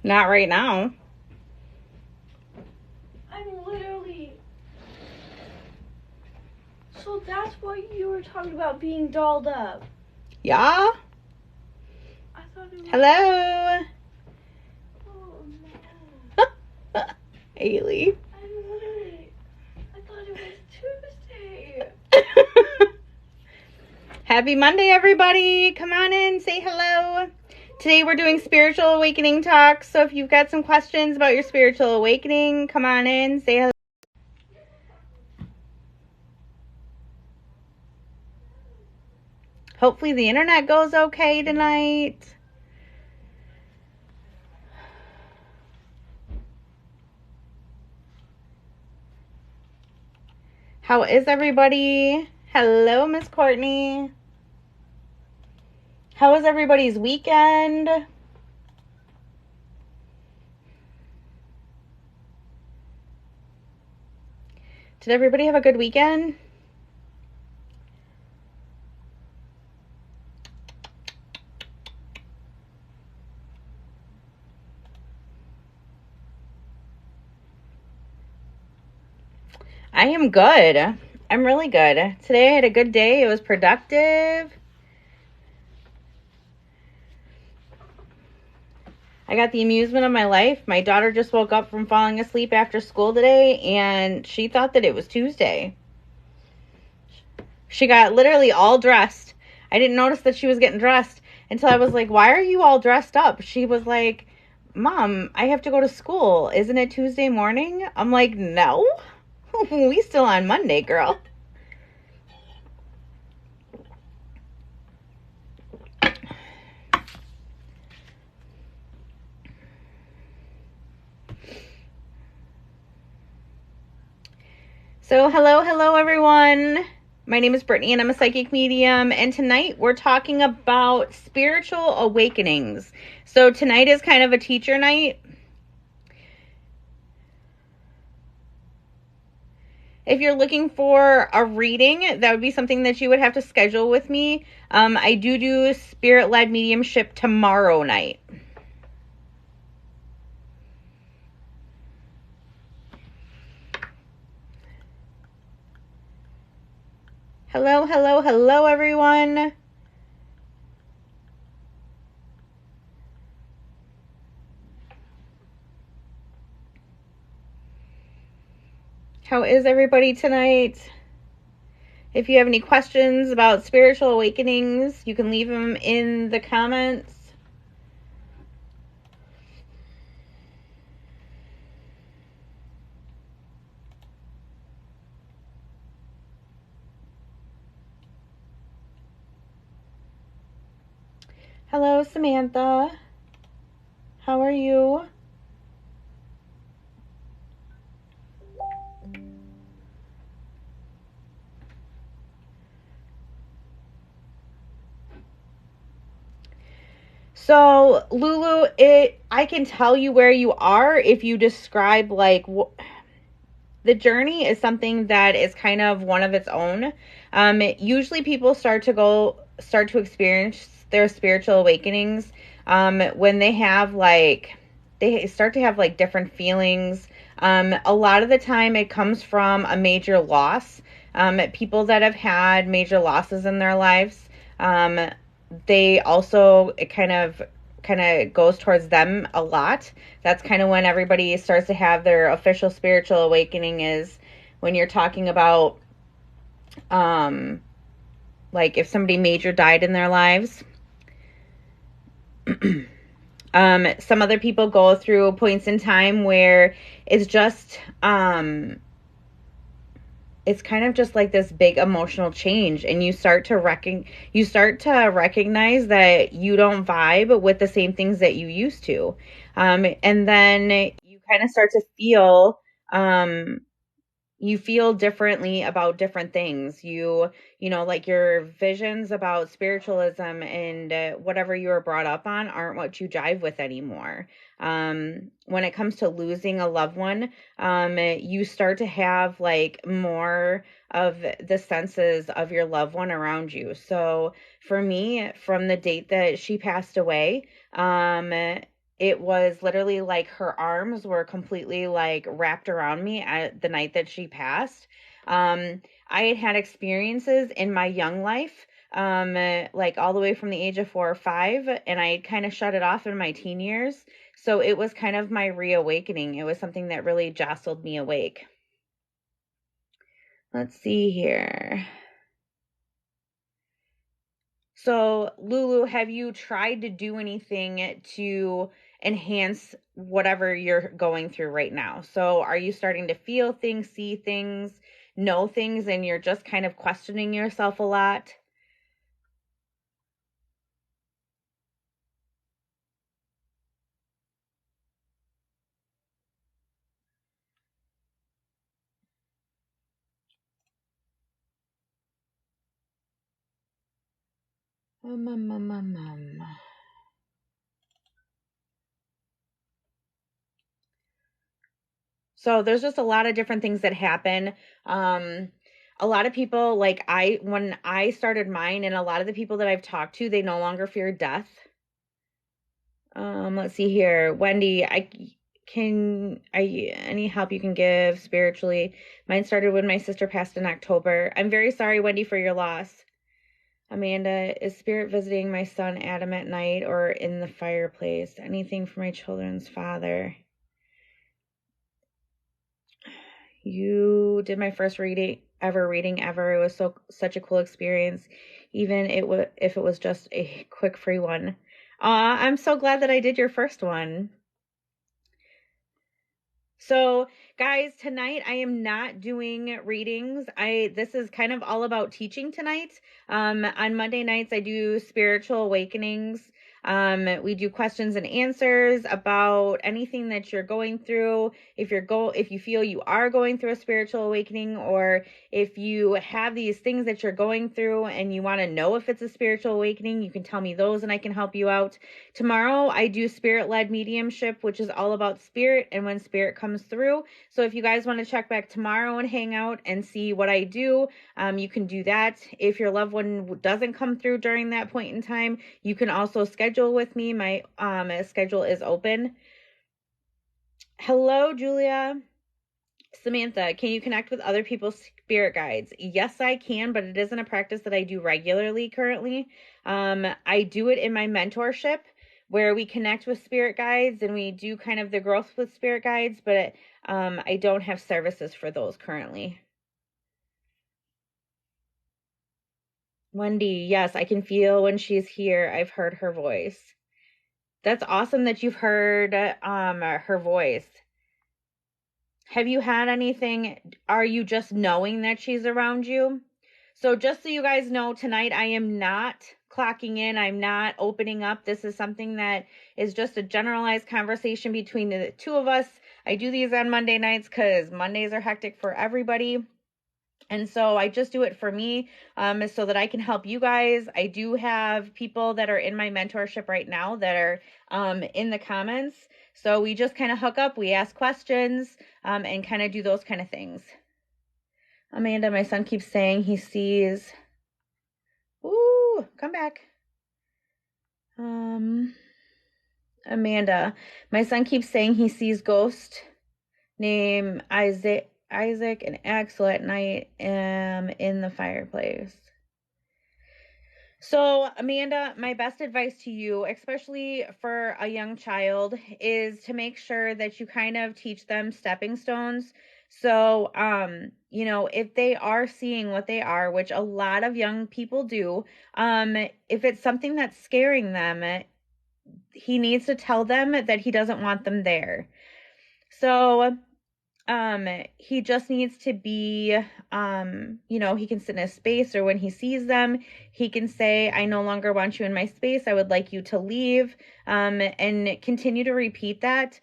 Not right now. I'm literally... So that's what you were talking about, being dolled up. Yeah? I thought it was... Hello? Oh, no. Haley. I thought it was Tuesday. Happy Monday, everybody. Come on in, say hello. Today we're doing spiritual awakening talks. So if you've got some questions about your spiritual awakening, come on in, say hello. Hopefully the internet goes okay tonight. How is everybody? Hello, Miss Courtney. How was everybody's weekend? Did everybody have a good weekend? I am good. I'm really good. Today I had a good day. It was productive. I got the amusement of my life. My daughter just woke up from falling asleep after school today, and she thought that it was Tuesday. She got literally all dressed. I didn't notice that she was getting dressed until I was like, why are you all dressed up? She was like, Mom, I have to go to school. Isn't it Tuesday morning? I'm like, no. We still on Monday, girl. So hello everyone. My name is Brittany and I'm a psychic medium, and tonight we're talking about spiritual awakenings. So tonight is kind of a teacher night. If you're looking for a reading, that would be something that you would have to schedule with me. I do spirit-led mediumship tomorrow night. Hello everyone. How is everybody tonight? If you have any questions about spiritual awakenings, you can leave them in the comments. Hello, Samantha. How are you? So, Lulu, I can tell you where you are if you describe like the journey is something that is kind of one of its own. Usually people start to experience their spiritual awakenings when they start to have like different feelings. A lot of the time it comes from a major loss. People that have had major losses in their lives, they also, it kind of goes towards them a lot. That's kind of when everybody starts to have their official spiritual awakening, is when you're talking about like if somebody major died in their lives. Some other people go through points in time where it's just it's kind of just like this big emotional change, and you start to recognize that you don't vibe with the same things that you used to. And then you kind of start to feel you feel differently about different things. You know, like your visions about spiritualism and whatever you were brought up on aren't what you jive with anymore. When it comes to losing a loved one, you start to have like more of the senses of your loved one around you. So for me, from the date that she passed away, it was literally like her arms were completely like wrapped around me at the night that she passed. I had had experiences in my young life, like all the way from the age of 4 or 5, and I kind of shut it off in my teen years. So it was kind of my reawakening. It was something that really jostled me awake. Let's see here. So, Lulu, have you tried to do anything to enhance whatever you're going through right now? So, are you starting to feel things, see things, know things, and you're just kind of questioning yourself a lot? Um, um, um, um, um. So there's just a lot of different things that happen. Um, a lot of people, like when I started mine, and a lot of the people that I've talked to, they no longer fear death. Let's see here. Wendy, any help you can give spiritually? Mine started when my sister passed in October. I'm very sorry, Wendy, for your loss. Amanda, is spirit visiting my son Adam at night or in the fireplace? Anything for my children's father? You did my first reading ever. It was such a cool experience, even if it was just a quick free one. I'm so glad that I did your first one. So, guys, tonight I am not doing readings. This is kind of all about teaching tonight. On Monday nights I do spiritual awakenings. We do questions and answers about anything that you're going through. If you feel you are going through a spiritual awakening, or if you have these things that you're going through and you want to know if it's a spiritual awakening, you can tell me those and I can help you out. Tomorrow I do spirit-led mediumship, which is all about spirit and when spirit comes through. So if you guys want to check back tomorrow and hang out and see what I do, you can do that. If your loved one doesn't come through during that point in time, you can also schedule with me. My schedule is open. Hello, Julia. Samantha, can you connect with other people's spirit guides? Yes, I can, but it isn't a practice that I do regularly currently. I do it in my mentorship where we connect with spirit guides and we do kind of the growth with spirit guides, but I don't have services for those currently. Wendy, yes, I can feel when she's here. I've heard her voice. That's awesome that you've heard her voice. Have you had anything? Are you just knowing that she's around you? So just so you guys know, tonight I am not clocking in. I'm not opening up. This is something that is just a generalized conversation between the two of us. I do these on Monday nights because Mondays are hectic for everybody. And so I just do it for me, so that I can help you guys. I do have people that are in my mentorship right now that are in the comments. So we just kind of hook up, we ask questions, and kind of do those kind of things. Amanda, my son keeps saying he sees. Ooh, come back. Amanda, my son keeps saying he sees ghost named Isaac and Axel at night in the fireplace. So, Amanda, my best advice to you, especially for a young child, is to make sure that you kind of teach them stepping stones. So, if they are seeing what they are, which a lot of young people do, if it's something that's scaring them, he needs to tell them that he doesn't want them there. So, he just needs to be, he can sit in a space, or when he sees them, he can say, I no longer want you in my space. I would like you to leave, and continue to repeat that.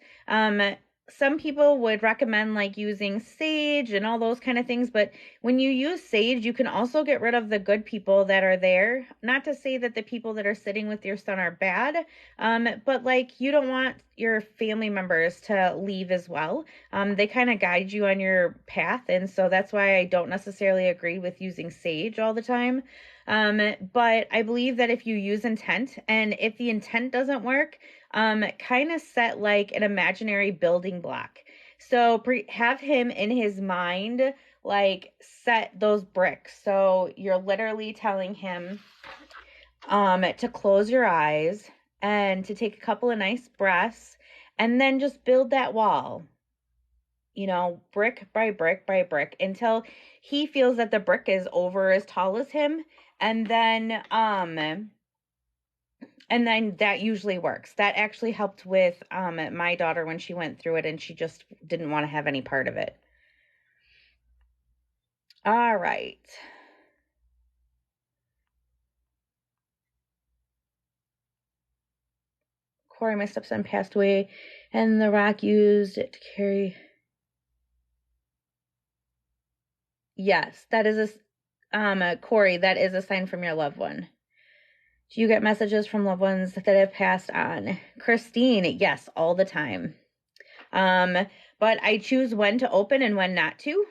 Some people would recommend like using sage and all those kind of things, but when you use sage, you can also get rid of the good people that are there. Not to say that the people that are sitting with your son are bad, but like you don't want your family members to leave as well. They kind of guide you on your path, and so that's why I don't necessarily agree with using sage all the time. But I believe that if you use intent, and if the intent doesn't work, kind of set like an imaginary building block. So have him in his mind, like set those bricks. So you're literally telling him to close your eyes and to take a couple of nice breaths and then just build that wall, brick by brick by brick until he feels that the brick is over as tall as him. And then that usually works. That actually helped with my daughter when she went through it and she just didn't want to have any part of it. All right. Corey, my stepson passed away and the rock used it to carry. Yes, that is Corey, that is a sign from your loved one. Do you get messages from loved ones that have passed on? Christine, yes, all the time. But I choose when to open and when not to.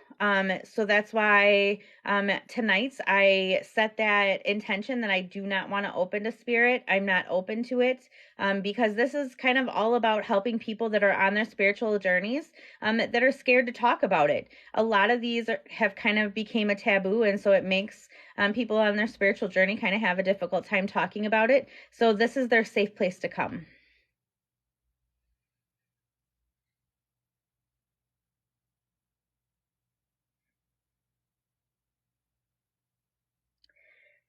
So that's why tonight I set that intention that I do not want to open to spirit. I'm not open to it because this is kind of all about helping people that are on their spiritual journeys that are scared to talk about it. A lot of these have kind of became a taboo, and so it makes people on their spiritual journey kind of have a difficult time talking about it. So this is their safe place to come.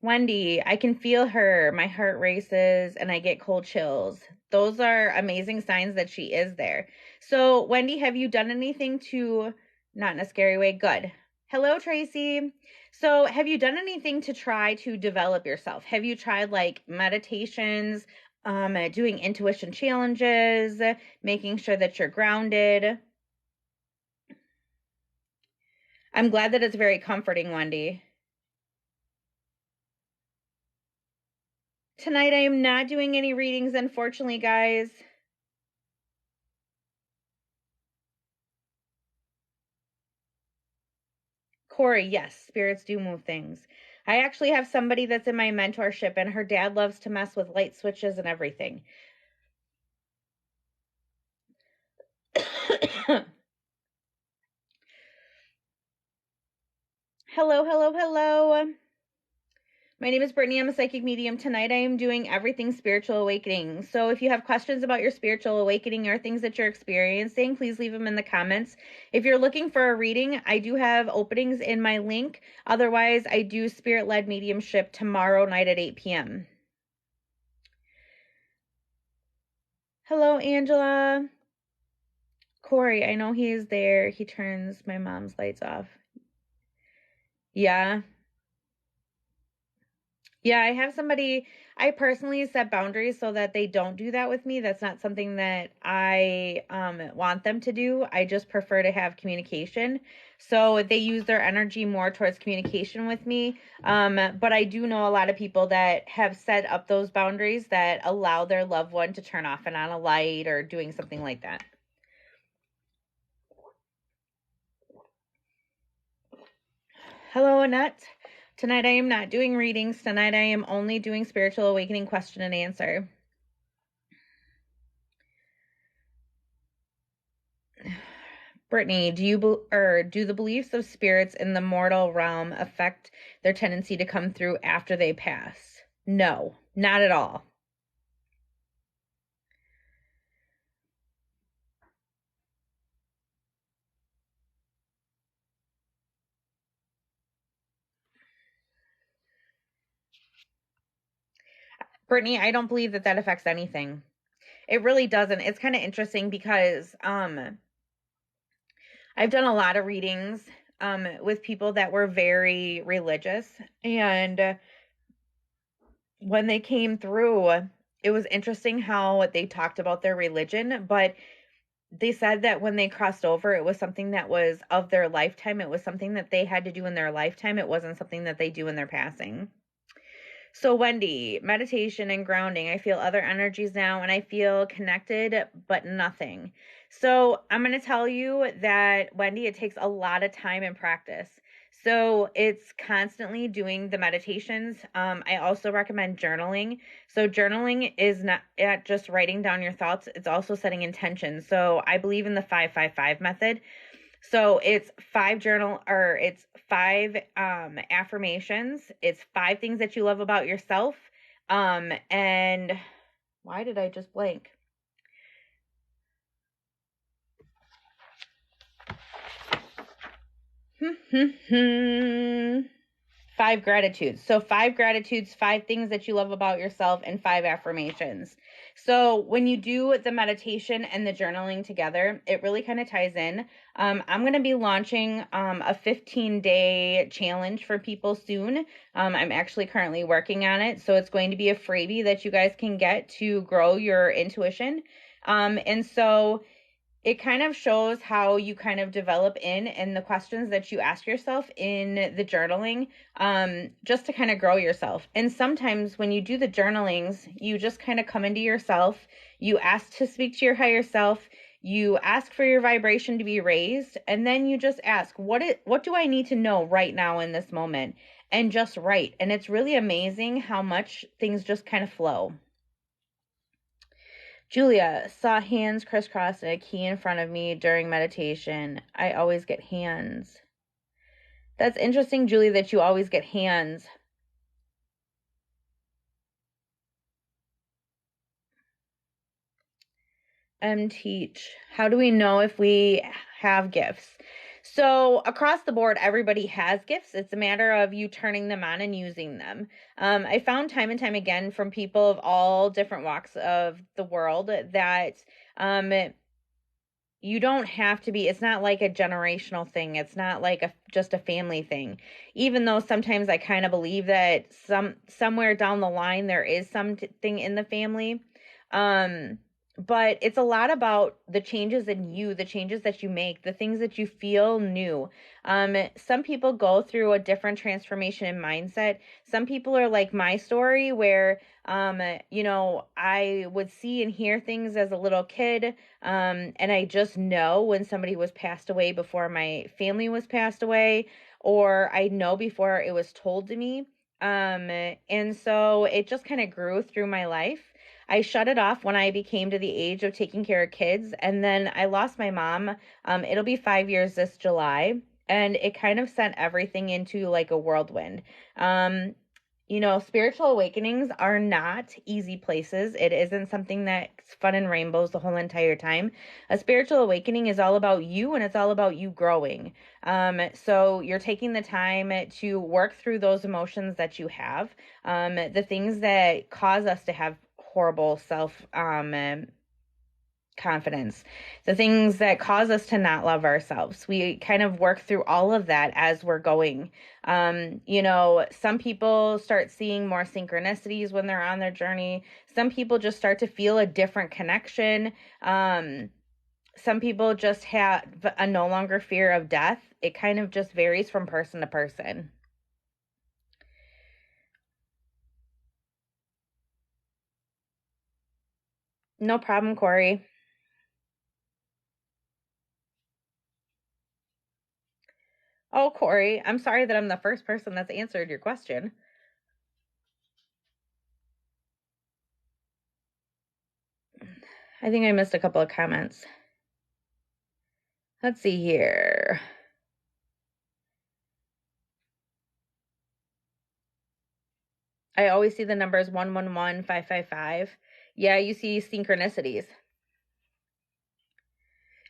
Wendy, I can feel her. My heart races and I get cold chills. Those are amazing signs that she is there. So, Wendy, have you done anything to, not in a scary way? Good. Hello, Tracy. So, have you done anything to try to develop yourself? Have you tried like meditations, doing intuition challenges, making sure that you're grounded? I'm glad that it's very comforting, Wendy. Tonight I am not doing any readings, unfortunately, guys. Corey, yes, spirits do move things. I actually have somebody that's in my mentorship, and her dad loves to mess with light switches and everything. Hello, hello, hello. My name is Brittany. I'm a psychic medium. Tonight I am doing everything spiritual awakening. So if you have questions about your spiritual awakening or things that you're experiencing, please leave them in the comments. If you're looking for a reading, I do have openings in my link. Otherwise, I do spirit-led mediumship tomorrow night at 8 p.m. Hello, Angela. Corey, I know he's there. He turns my mom's lights off. Yeah. Yeah, I have somebody, I personally set boundaries so that they don't do that with me. That's not something that I want them to do. I just prefer to have communication. So they use their energy more towards communication with me. But I do know a lot of people that have set up those boundaries that allow their loved one to turn off and on a light or doing something like that. Hello, Annette. Tonight I am not doing readings. Tonight I am only doing spiritual awakening question and answer. Brittany, do the beliefs of spirits in the mortal realm affect their tendency to come through after they pass? No, not at all. Brittany, I don't believe that affects anything. It really doesn't. It's kind of interesting because I've done a lot of readings with people that were very religious, and when they came through, it was interesting how they talked about their religion, but they said that when they crossed over, it was something that was of their lifetime. It was something that they had to do in their lifetime. It wasn't something that they do in their passing. So, Wendy, meditation and grounding. I feel other energies now and I feel connected, but nothing. So, I'm going to tell you that, Wendy, it takes a lot of time and practice. So it's constantly doing the meditations. I also recommend journaling. So journaling is not just writing down your thoughts, it's also setting intentions. So I believe in the 555 method. So it's it's five affirmations. It's five things that you love about yourself. And why did I just blank? Five gratitudes. So five gratitudes, five things that you love about yourself, and five affirmations. So when you do the meditation and the journaling together, it really kind of ties in. I'm going to be launching a 15-day challenge for people soon. I'm actually currently working on it. So it's going to be a freebie that you guys can get to grow your intuition. And so it kind of shows how you kind of develop in and the questions that you ask yourself in the journaling, just to kind of grow yourself. And sometimes when you do the journalings, you just kind of come into yourself, you ask to speak to your higher self, you ask for your vibration to be raised, and then you just ask, what do I need to know right now in this moment? And just write. And it's really amazing how much things just kind of flow. Julia saw hands crisscrossed and a key in front of me during meditation. I always get hands. That's interesting, Julie, that you always get hands. Teach. How do we know if we have gifts? So across the board, everybody has gifts. It's a matter of you turning them on and using them. I found time and time again from people of all different walks of the world that you don't have to be, it's not like a generational thing. It's not like just a family thing. Even though sometimes I kind of believe that somewhere down the line there is something in the family. But it's a lot about the changes in you, the changes that you make, the things that you feel new. Some people go through a different transformation in mindset. Some people are like my story where, I would see and hear things as a little kid. And I just know when somebody was passed away before my family was passed away, or I know before it was told to me. And so it just kind of grew through my life. I shut it off when I became to the age of taking care of kids. And then I lost my mom. It'll be 5 years this July. And it kind of sent everything into like a whirlwind. Spiritual awakenings are not easy places. It isn't something that's fun and rainbows the whole entire time. A spiritual awakening is all about you and it's all about you growing. So you're taking the time to work through those emotions that you have, the things that cause us to have horrible self confidence, the things that cause us to not love ourselves. We kind of work through all of that as we're going. Some people start seeing more synchronicities when they're on their journey. Some people just start to feel a different connection. Some people just have a no longer fear of death. It kind of just varies from person to person. No problem, Corey. Oh, Corey, I'm sorry that I'm the first person that's answered your question. I think I missed a couple of comments. Let's see here. I always see the numbers 111, 555. Yeah, you see synchronicities.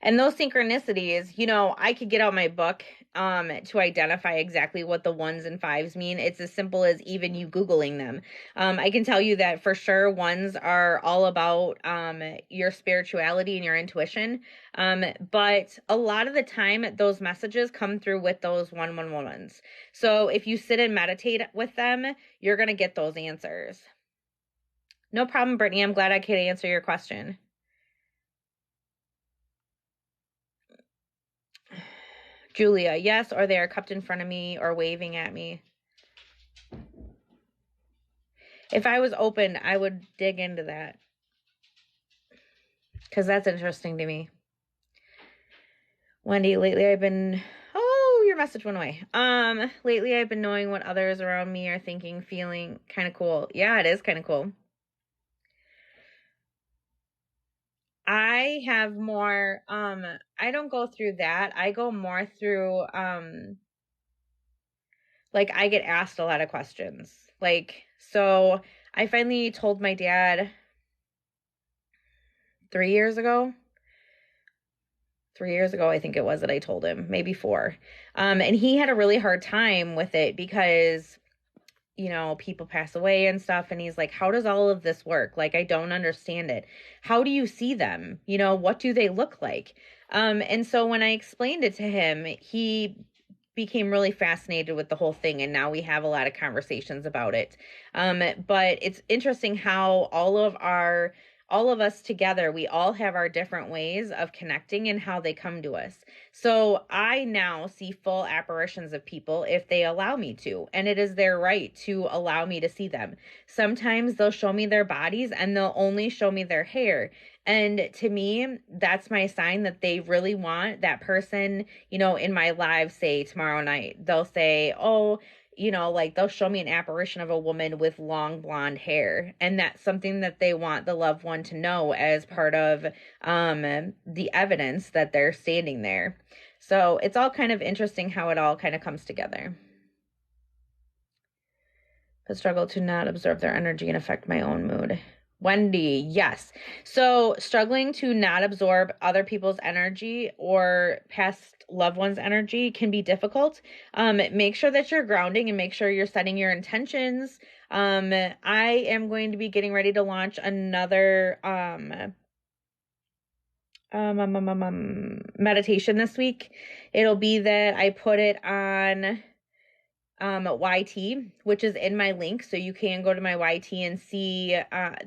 And those synchronicities, I could get out my book to identify exactly what the ones and fives mean. It's as simple as even you Googling them. I can tell you that for sure ones are all about your spirituality and your intuition. But a lot of the time, those messages come through with those 111s. So if you sit and meditate with them, you're going to get those answers. No problem, Brittany. I'm glad I could answer your question. Julia, yes, or they are cupped in front of me or waving at me. If I was open, I would dig into that because that's interesting to me. Wendy, lately I've been, oh, your message went away. Lately I've been knowing what others around me are thinking, feeling. Kind of cool. Yeah, it is kind of cool. I have more, I don't go through that. I go more through, like I get asked a lot of questions. Like, so I finally told my dad 3 years ago. 3 years ago, I think it was that I told him, maybe four. And he had a really hard time with it because, people pass away and stuff. And he's like, how does all of this work? Like, I don't understand it. How do you see them? What do they look like? And so when I explained it to him, he became really fascinated with the whole thing. And now we have a lot of conversations about it. But it's interesting how all of us together, we all have our different ways of connecting and how they come to us. So I now see full apparitions of people if they allow me to, and it is their right to allow me to see them. Sometimes they'll show me their bodies and they'll only show me their hair. And to me, that's my sign that they really want that person, in my live, say tomorrow night. They'll say, oh, like they'll show me an apparition of a woman with long blonde hair. And that's something that they want the loved one to know as part of the evidence that they're standing there. So it's all kind of interesting how it all kind of comes together. But struggle to not absorb their energy and affect my own mood. Wendy, yes. So struggling to not absorb other people's energy or past loved ones' energy can be difficult. Make sure that you're grounding and make sure you're setting your intentions. I am going to be getting ready to launch another meditation this week. It'll be that I put it on YT, which is in my link. So you can go to my YT and see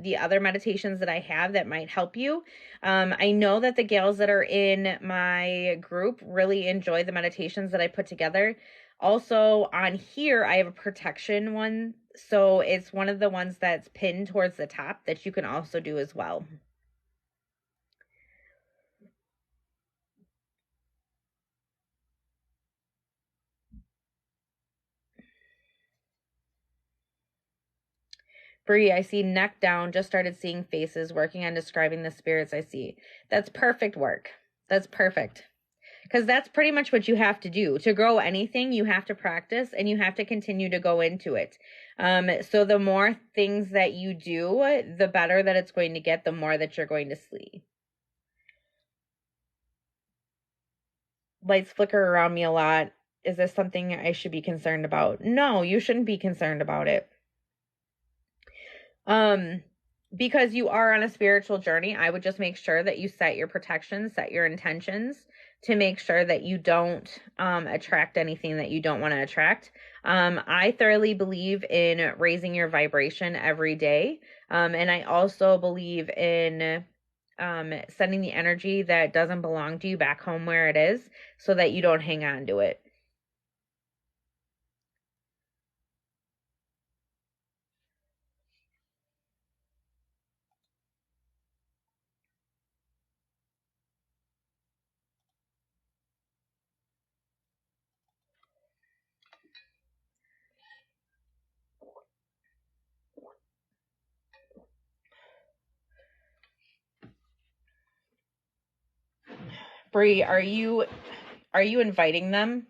the other meditations that I have that might help you. I know that the gals that are in my group really enjoy the meditations that I put together. Also on here, I have a protection one. So it's one of the ones that's pinned towards the top that you can also do as well. Bree, I see neck down, just started seeing faces, working on describing the spirits I see. That's perfect work. That's perfect. Because that's pretty much what you have to do. To grow anything, you have to practice and you have to continue to go into it. So the more things that you do, the better that it's going to get, the more that you're going to see. Lights flicker around me a lot. Is this something I should be concerned about? No, you shouldn't be concerned about it. Because you are on a spiritual journey, I would just make sure that you set your protections, set your intentions to make sure that you don't attract anything that you don't want to attract. I thoroughly believe in raising your vibration every day. And I also believe in sending the energy that doesn't belong to you back home where it is so that you don't hang on to it. Bree, are you inviting them?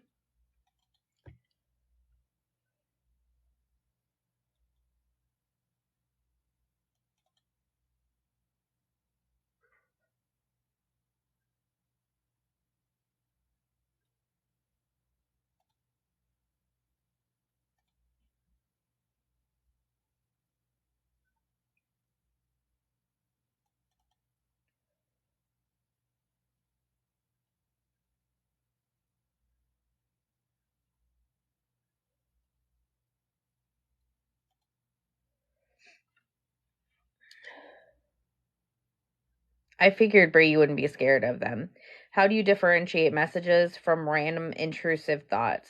I figured, Bree, you wouldn't be scared of them. How do you differentiate messages from random intrusive thoughts?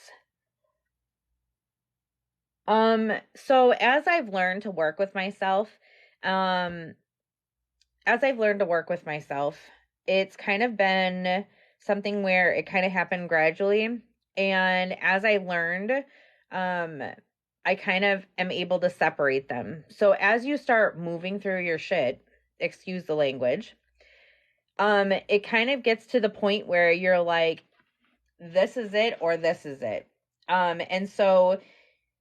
So um, as I've learned to work with myself, it's kind of been something where it kind of happened gradually. And as I learned, I kind of am able to separate them. So as you start moving through your shit, excuse the language, it kind of gets to the point where you're like, this is it or this is it. And so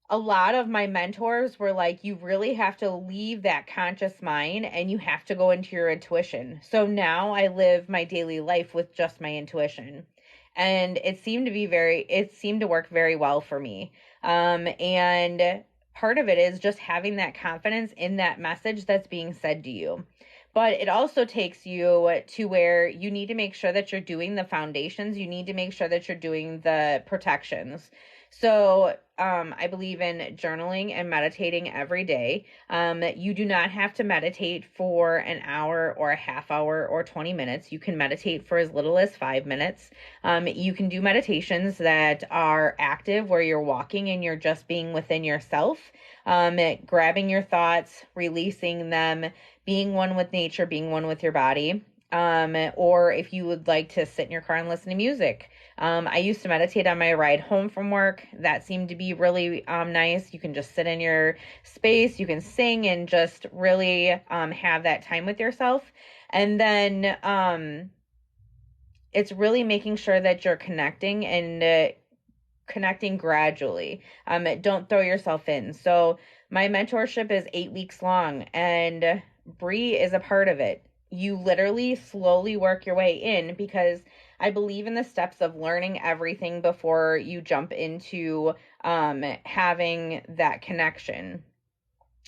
a lot of my mentors were like, you really have to leave that conscious mind and you have to go into your intuition. So now I live my daily life with just my intuition. And it seemed to work very well for me. And part of it is just having that confidence in that message that's being said to you. But it also takes you to where you need to make sure that you're doing the foundations. You need to make sure that you're doing the protections. So I believe in journaling and meditating every day. You do not have to meditate for an hour or a half hour or 20 minutes. You can meditate for as little as 5 minutes. You can do meditations that are active where you're walking and you're just being within yourself, grabbing your thoughts, releasing them, being one with nature, being one with your body. Or if you would like to sit in your car and listen to music. I used to meditate on my ride home from work. That seemed to be really nice. You can just sit in your space, you can sing and just really have that time with yourself. And then it's really making sure that you're connecting and connecting gradually. Don't throw yourself in. So my mentorship is 8 weeks long and Bree is a part of it. You literally slowly work your way in because I believe in the steps of learning everything before you jump into having that connection.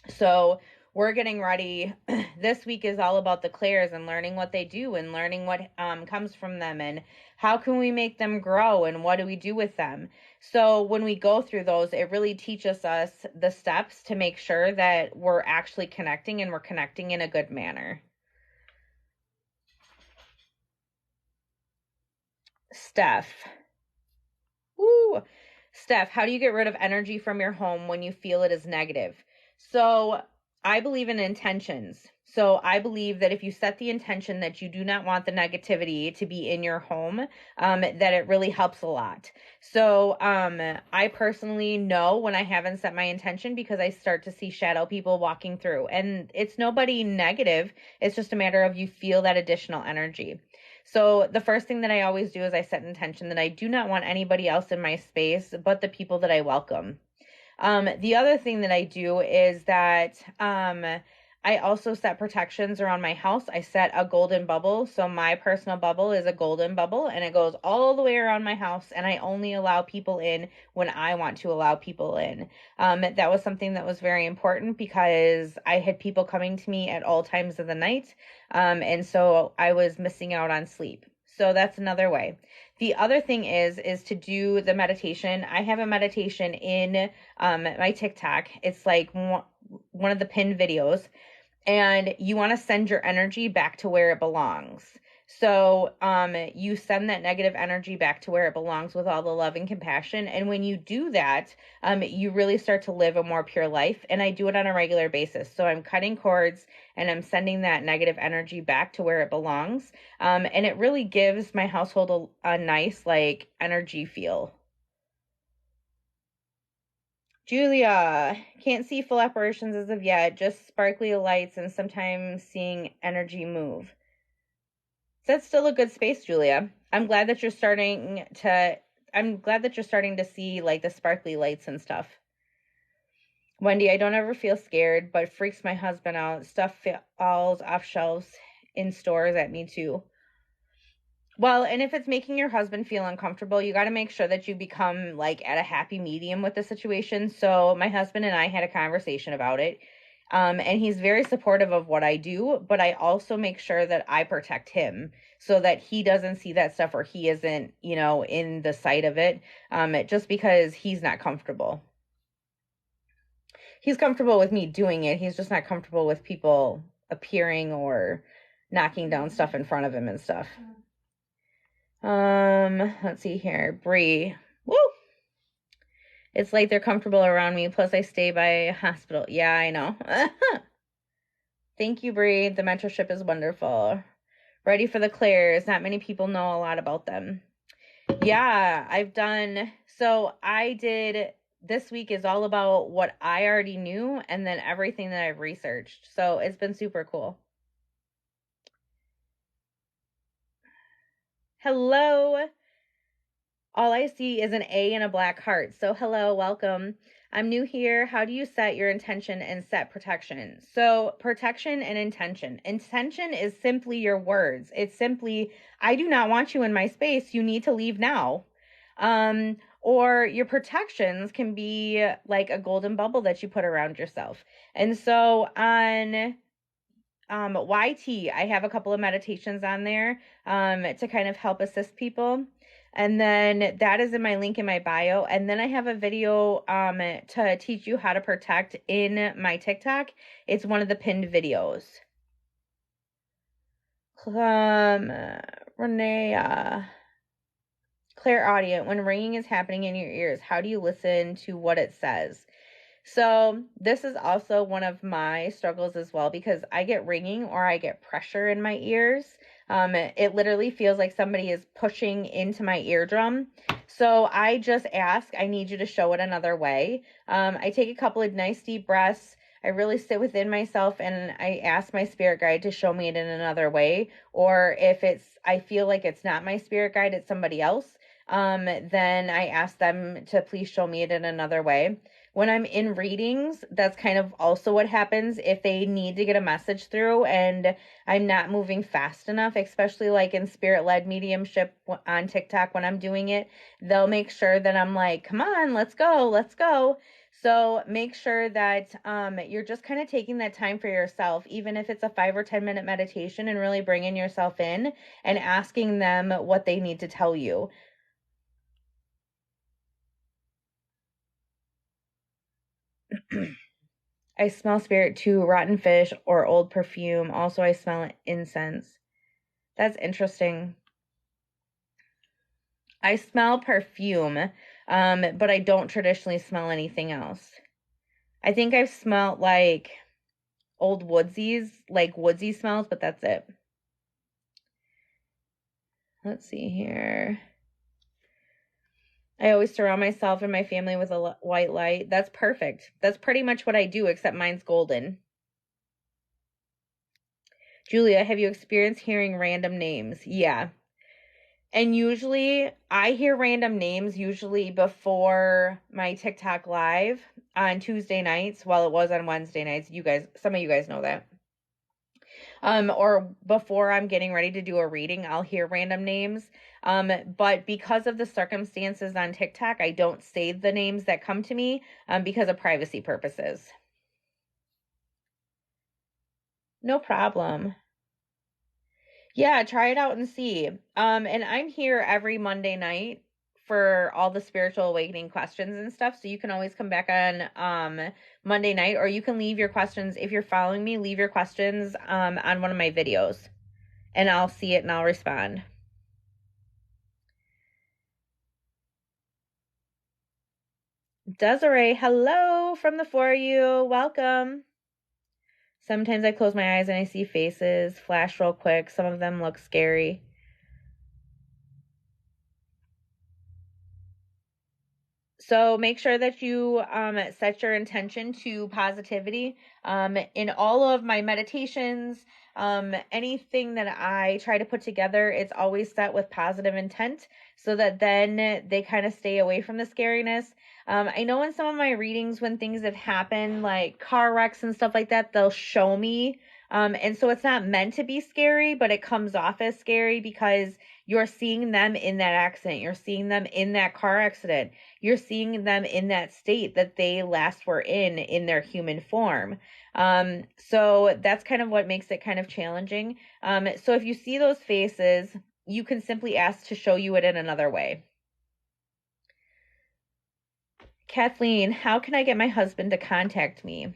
So we're getting ready. This week is all about the clairs and learning what they do and learning what comes from them and how can we make them grow and what do we do with them. So when we go through those, it really teaches us the steps to make sure that we're actually connecting and we're connecting in a good manner. Steph. Woo. Steph, how do you get rid of energy from your home when you feel it is negative? So I believe in intentions. So I believe that if you set the intention that you do not want the negativity to be in your home, that it really helps a lot. So I personally know when I haven't set my intention because I start to see shadow people walking through. And it's nobody negative. It's just a matter of you feel that additional energy. So the first thing that I always do is I set intention that I do not want anybody else in my space but the people that I welcome. The other thing that I do is that I also set protections around my house. I set a golden bubble. So my personal bubble is a golden bubble and it goes all the way around my house. And I only allow people in when I want to allow people in. That was something that was very important because I had people coming to me at all times of the night. And so I was missing out on sleep. So that's another way. The other thing is to do the meditation. I have a meditation in my TikTok. It's like one of the pinned videos, and you want to send your energy back to where it belongs. So you send that negative energy back to where it belongs with all the love and compassion. And when you do that, you really start to live a more pure life. And I do it on a regular basis. So I'm cutting cords and I'm sending that negative energy back to where it belongs. And it really gives my household a nice like energy feel. Julia, can't see full apparitions as of yet, just sparkly lights and sometimes seeing energy move. That's still a good space, Julia. I'm glad that you're starting to see like the sparkly lights and stuff. Wendy, I don't ever feel scared, but freaks my husband out. Stuff falls off shelves in stores at me too. Well, and if it's making your husband feel uncomfortable, you got to make sure that you become like at a happy medium with the situation. So my husband and I had a conversation about it. And he's very supportive of what I do, but I also make sure that I protect him so that he doesn't see that stuff or he isn't, in the sight of it, just because he's not comfortable. He's comfortable with me doing it. He's just not comfortable with people appearing or knocking down stuff in front of him and stuff. Let's see here. Bree. Woo! It's like they're comfortable around me. Plus, I stay by a hospital. Yeah, I know. Thank you, Bree. The mentorship is wonderful. Ready for the clairs. Not many people know a lot about them. Yeah, I've done. So I did. This week is all about what I already knew and then everything that I've researched. So it's been super cool. Hello. All I see is an A and a black heart. So hello, welcome. I'm new here. How do you set your intention and set protection? So protection and intention. Intention is simply your words. It's simply, I do not want you in my space. You need to leave now. Or your protections can be like a golden bubble that you put around yourself. And so on YT, I have a couple of meditations on there to kind of help assist people. And then that is in my link in my bio. And then I have a video to teach you how to protect in my TikTok. It's one of the pinned videos. Renee, clairaudient, when ringing is happening in your ears, how do you listen to what it says? So this is also one of my struggles as well because I get ringing or I get pressure in my ears. It literally feels like somebody is pushing into my eardrum. So I just ask, I need you to show it another way. I take a couple of nice deep breaths. I really sit within myself and I ask my spirit guide to show me it in another way. Or if I feel like it's not my spirit guide, it's somebody else, then I ask them to please show me it in another way. When I'm in readings, that's kind of also what happens if they need to get a message through and I'm not moving fast enough, especially like in spirit-led mediumship on TikTok when I'm doing it. They'll make sure that I'm like, come on, let's go, let's go. So make sure that you're just kind of taking that time for yourself, even if it's a 5 or 10 minute meditation, and really bringing yourself in and asking them what they need to tell you. I smell spirit too, rotten fish or old perfume. Also, I smell incense. That's interesting. I smell perfume, but I don't traditionally smell anything else. I think I've smelled like old woodsies, like woodsy smells, but that's it. Let's see here. I always surround myself and my family with a white light. That's perfect. That's pretty much what I do, except mine's golden. Julia, have you experienced hearing random names? Yeah. And usually I hear random names usually before my TikTok live on Tuesday nights. Well, it was on Wednesday nights. Some of you guys know that. Or before I'm getting ready to do a reading, I'll hear random names. But because of the circumstances on TikTok, I don't save the names that come to me because of privacy purposes. No problem. Yeah, try it out and see. And I'm here every Monday night for all the spiritual awakening questions and stuff. So you can always come back on Monday night, or you can leave your questions if you're following me, leave your questions on one of my videos and I'll see it and I'll respond. Desiree, hello from the For You. Welcome. Sometimes I close my eyes and I see faces flash real quick. Some of them look scary. So make sure that you set your intention to positivity. In all of my meditations, anything that I try to put together, it's always set with positive intent so that then they kind of stay away from the scariness. I know in some of my readings when things have happened, like car wrecks and stuff like that, they'll show me. And so it's not meant to be scary, but it comes off as scary because you're seeing them in that accident. You're seeing them in that car accident. You're seeing them in that state that they last were in their human form. So that's kind of what makes it kind of challenging. So if you see those faces, you can simply ask to show you it in another way. Kathleen, how can I get my husband to contact me?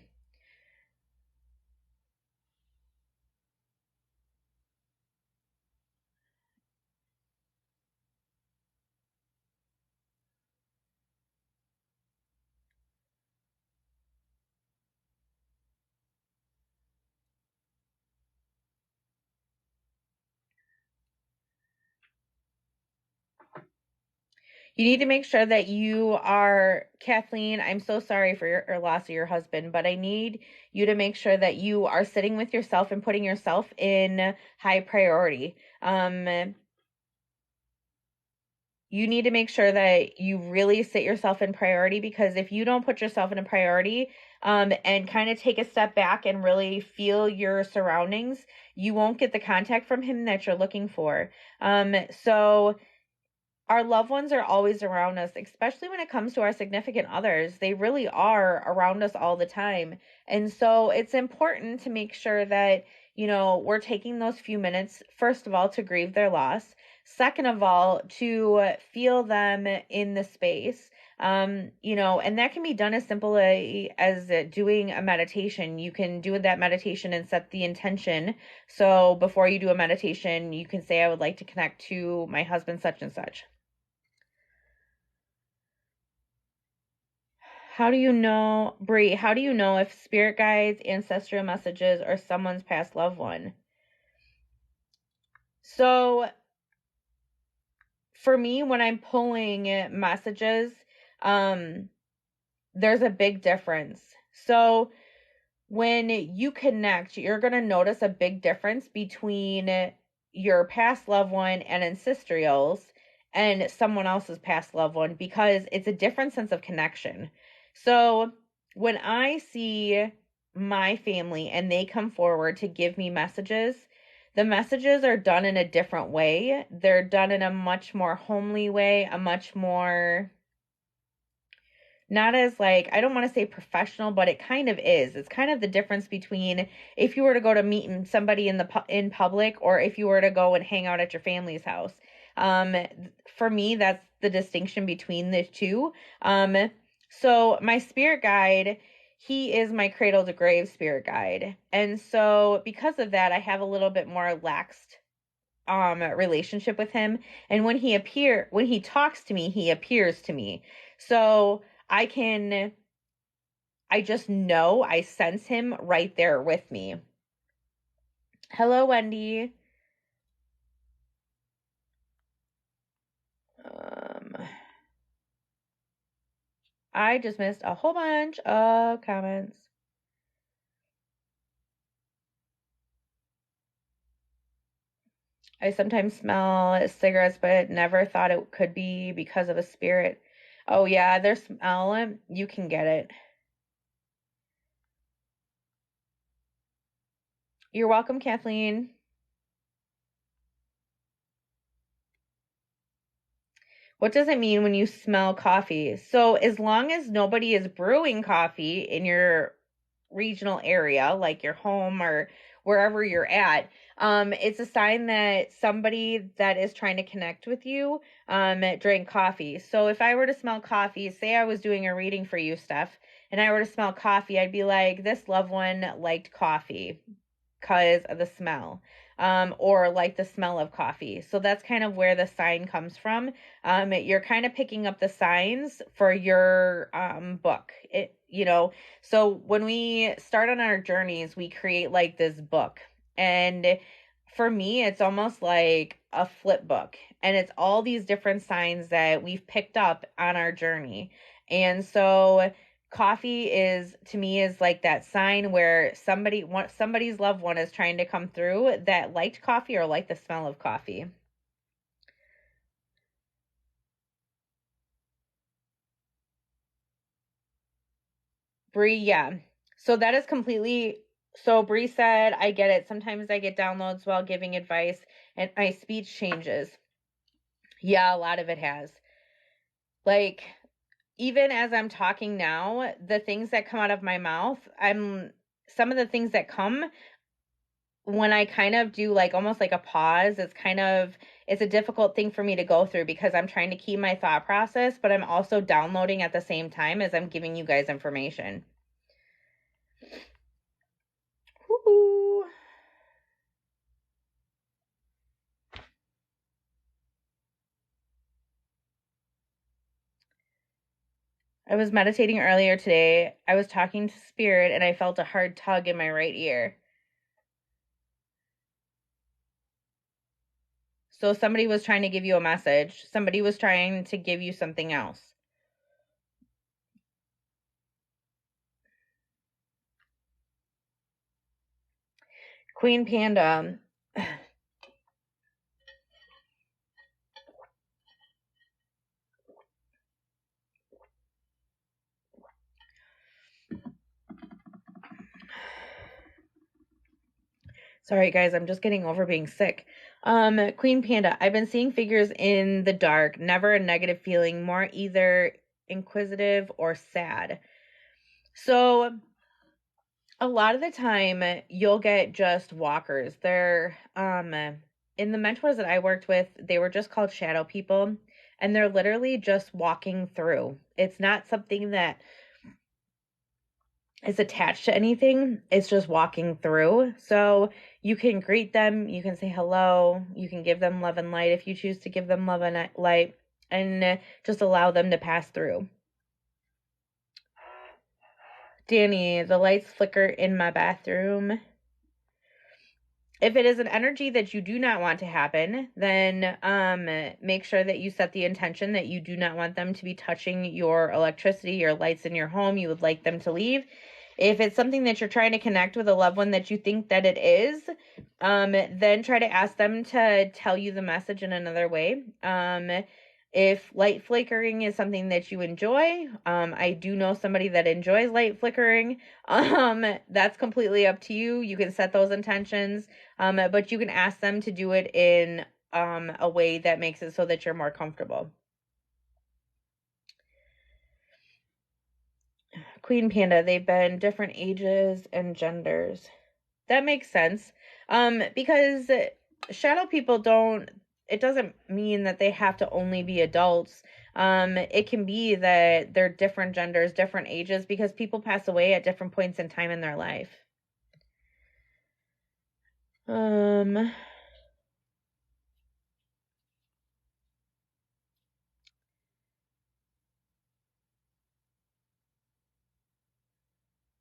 You need to make sure that you are, Kathleen, I'm so sorry for your loss of your husband, but I need you to make sure that you are sitting with yourself and putting yourself in high priority. You need to make sure that you really sit yourself in priority, because if you don't put yourself in a priority, and kind of take a step back and really feel your surroundings, you won't get the contact from him that you're looking for. So our loved ones are always around us, especially when it comes to our significant others. They really are around us all the time. And so it's important to make sure that, we're taking those few minutes, first of all, to grieve their loss. Second of all, to feel them in the space. And that can be done as simply as doing a meditation. You can do that meditation and set the intention. So before you do a meditation, you can say, I would like to connect to my husband, such and such. How do you know, Bree, how do you know if spirit guides, ancestral messages, or someone's past loved one? So for me, when I'm pulling messages, there's a big difference. So when you connect, you're going to notice a big difference between your past loved one and ancestrals and someone else's past loved one, because it's a different sense of connection. So when I see my family and they come forward to give me messages, the messages are done in a different way. They're done in a much more homely way, a much more, not as like, I don't want to say professional, but it kind of is. It's kind of the difference between if you were to go to meet somebody in public, or if you were to go and hang out at your family's house. For me, that's the distinction between the two. So my spirit guide, he is my cradle to grave spirit guide. And so because of that, I have a little bit more laxed relationship with him. And when he talks to me, he appears to me. So I just know, I sense him right there with me. Hello, Wendy. I just missed a whole bunch of comments. I sometimes smell cigarettes, but never thought it could be because of a spirit. Oh yeah, their smell, you can get it. You're welcome, Kathleen. What does it mean when you smell coffee? So as long as nobody is brewing coffee in your regional area, like your home or wherever you're at, it's a sign that somebody that is trying to connect with you drank coffee. So if I were to smell coffee, say I was doing a reading for you, Steph, and I were to smell coffee, I'd be like, this loved one liked coffee because of the smell, or like the smell of coffee. So that's kind of where the sign comes from. You're kind of picking up the signs for your book. So when we start on our journeys, we create like this book. And for me, it's almost like a flip book. And it's all these different signs that we've picked up on our journey. And so coffee is, to me, is like that sign where somebody's loved one is trying to come through that liked coffee or liked the smell of coffee. Bree, yeah. So that is completely, so Bree said, I get it. Sometimes I get downloads while giving advice and my speech changes. Yeah, a lot of it has. Like, even as I'm talking now, the things that come out of my mouth, some of the things that come when I kind of do like almost like a pause, it's a difficult thing for me to go through, because I'm trying to keep my thought process, but I'm also downloading at the same time as I'm giving you guys information. Woo-hoo. I was meditating earlier today. I was talking to spirit and I felt a hard tug in my right ear. So somebody was trying to give you a message. Somebody was trying to give you something else. Queen Panda. Sorry, guys, I'm just getting over being sick. Queen Panda, I've been seeing figures in the dark, never a negative feeling, more either inquisitive or sad. So a lot of the time you'll get just walkers. They're in the mentors that I worked with, they were just called shadow people, and they're literally just walking through. It's not something that is attached to anything. It's just walking through. So you can greet them, you can say hello, you can give them love and light if you choose to give them love and light, and just allow them to pass through. Danny, the lights flicker in my bathroom. If it is an energy that you do not want to happen, then make sure that you set the intention that you do not want them to be touching your electricity, your lights in your home. You would like them to leave. If it's something that you're trying to connect with a loved one that you think that it is, then try to ask them to tell you the message in another way. If light flickering is something that you enjoy, I do know somebody that enjoys light flickering. That's completely up to you. You can set those intentions, but you can ask them to do it in a way that makes it so that you're more comfortable. Queen Panda, they've been different ages and genders. That makes sense. Because shadow people it doesn't mean that they have to only be adults. It can be that they're different genders, different ages, because people pass away at different points in time in their life.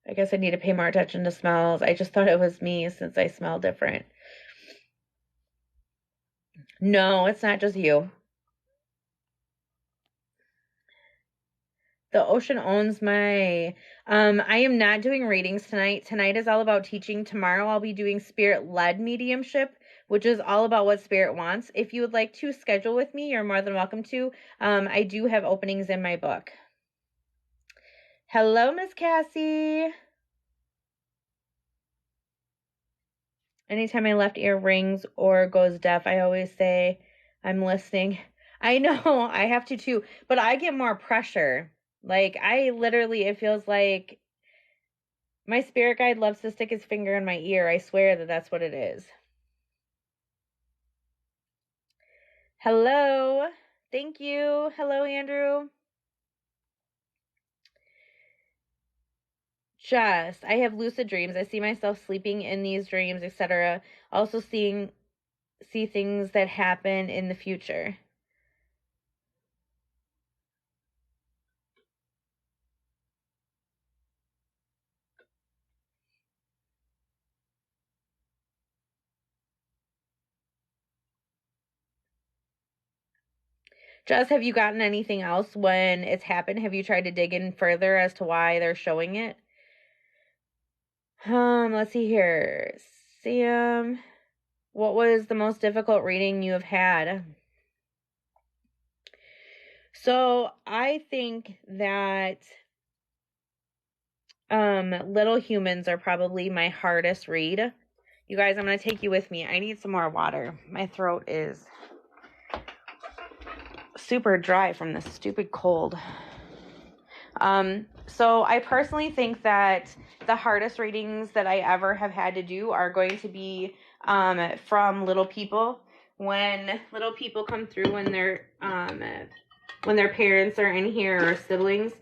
I guess I need to pay more attention to smells. I just thought it was me since I smell different. No, it's not just you. The ocean owns my, I am not doing readings tonight. Tonight is all about teaching. Tomorrow I'll be doing spirit-led mediumship, which is all about what spirit wants. If you would like to schedule with me, you're more than welcome to. I do have openings in my book. Hello, Miss Cassie. Anytime my left ear rings or goes deaf, I always say, I'm listening. I know, I have to too, but I get more pressure. Like, it feels like my spirit guide loves to stick his finger in my ear. I swear that that's what it is. Hello. Thank you. Hello, Andrew. I have lucid dreams. I see myself sleeping in these dreams, etc. Also see things that happen in the future. Jess, have you gotten anything else when it's happened? Have you tried to dig in further as to why they're showing it? Let's see here. Sam, what was the most difficult reading you have had? So I think that Little Humans are probably my hardest read. You guys, I'm going to take you with me. I need some more water. My throat is super dry from this stupid cold. So I personally think that the hardest readings that I ever have had to do are going to be from little people. When little people come through when their parents are in here or siblings,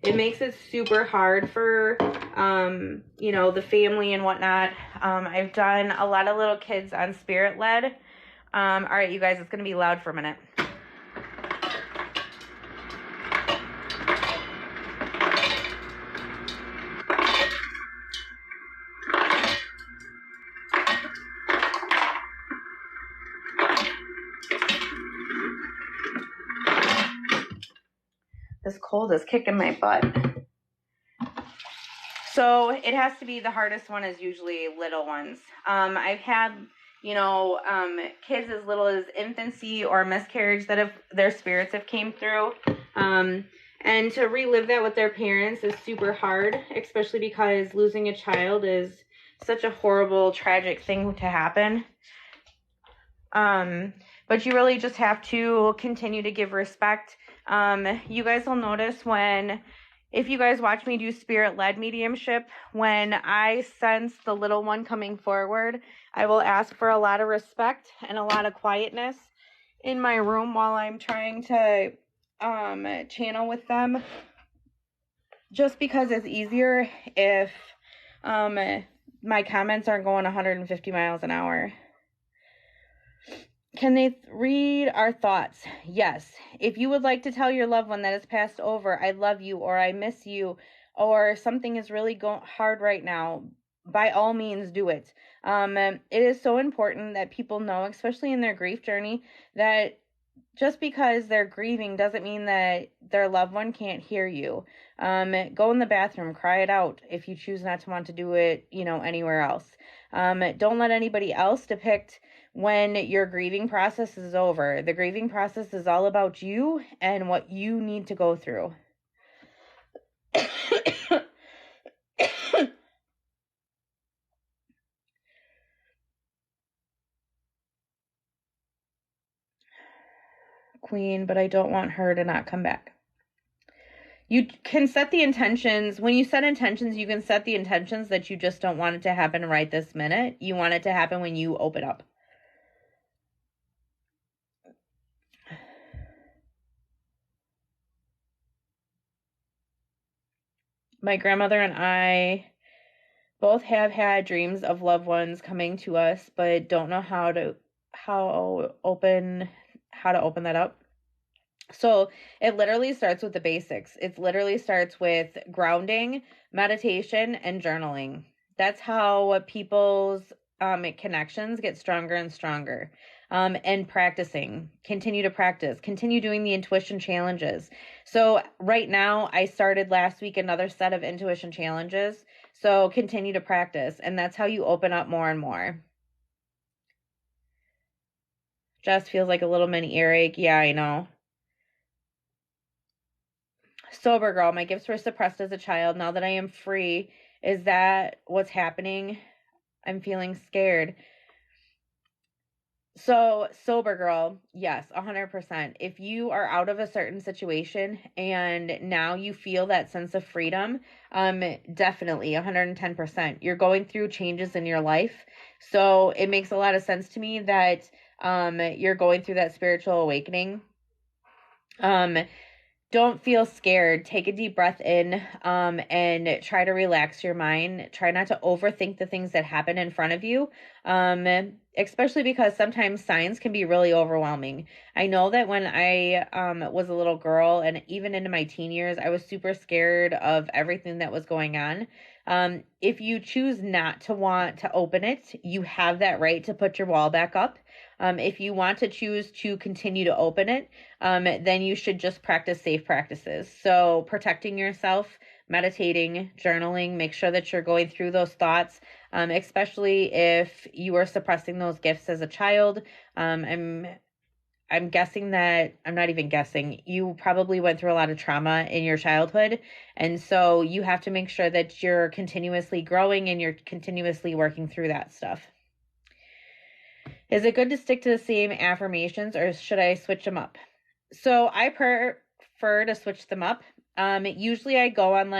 it makes it super hard for the family and whatnot. I've done a lot of little kids on spirit led. All right, you guys, it's gonna be loud for a minute. cold is kicking my butt. So it has to be, the hardest one is usually little ones. I've had, kids as little as infancy or miscarriage that have, their spirits have came through. And to relive that with their parents is super hard, especially because losing a child is such a horrible, tragic thing to happen. But you really just have to continue to give respect. You guys will notice if you guys watch me do spirit-led mediumship, when I sense the little one coming forward, I will ask for a lot of respect and a lot of quietness in my room while I'm trying to channel with them, just because it's easier if my comments aren't going 150 miles an hour. Can they read our thoughts? Yes. If you would like to tell your loved one that has passed over, I love you, or I miss you, or something is really going hard right now, by all means do it. It is so important that people know, especially in their grief journey, that just because they're grieving doesn't mean that their loved one can't hear you. Go in the bathroom, cry it out if you choose not to want to do it, anywhere else. Don't let anybody else depict when your grieving process is over. The grieving process is all about you and what you need to go through. Queen, but I don't want her to not come back. You can set the intentions. When you set intentions, you can set the intentions that you just don't want it to happen right this minute. You want it to happen when you open up. My grandmother and I both have had dreams of loved ones coming to us, but don't know how to open that up. So it literally starts with the basics. It literally starts with grounding, meditation, and journaling. That's how people's connections get stronger and stronger. And practicing. Continue to practice. Continue doing the intuition challenges. So right now, I started last week another set of intuition challenges. So continue to practice. And that's how you open up more and more. Jess feels like a little mini earache. Yeah, I know. Sober girl, my gifts were suppressed as a child. Now that I am free, is that what's happening? I'm feeling scared. So, sober girl, yes, 100%. If you are out of a certain situation and now you feel that sense of freedom, definitely 110%. You're going through changes in your life. So it makes a lot of sense to me that you're going through that spiritual awakening. Don't feel scared. Take a deep breath in and try to relax your mind. Try not to overthink the things that happen in front of you, especially because sometimes signs can be really overwhelming. I know that when I was a little girl and even into my teen years, I was super scared of everything that was going on. If you choose not to want to open it, you have that right to put your wall back up. If you want to choose to continue to open it, then you should just practice safe practices. So protecting yourself, meditating, journaling, make sure that you're going through those thoughts, especially if you are suppressing those gifts as a child. I'm guessing that, I'm not even guessing, you probably went through a lot of trauma in your childhood. And so you have to make sure that you're continuously growing and you're continuously working through that stuff. Is it good to stick to the same affirmations or should I switch them up? So I prefer to switch them up. Usually I go on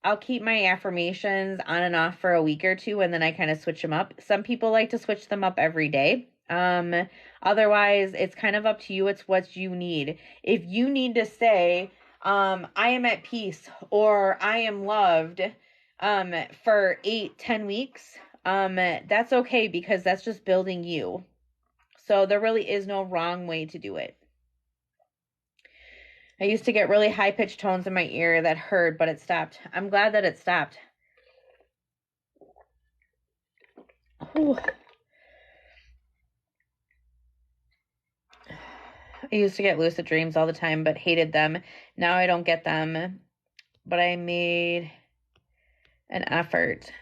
I'll keep my affirmations on and off for a week or two and then I kind of switch them up. Some people like to switch them up every day. Otherwise it's kind of up to you. It's what you need. If you need to say, I am at peace or I am loved, for 8-10 weeks, that's okay because that's just building you. So there really is no wrong way to do it. I used to get really high-pitched tones in my ear that hurt, but it stopped. I'm glad that it stopped. Whew. I used to get lucid dreams all the time, but hated them. Now I don't get them, but I made an effort.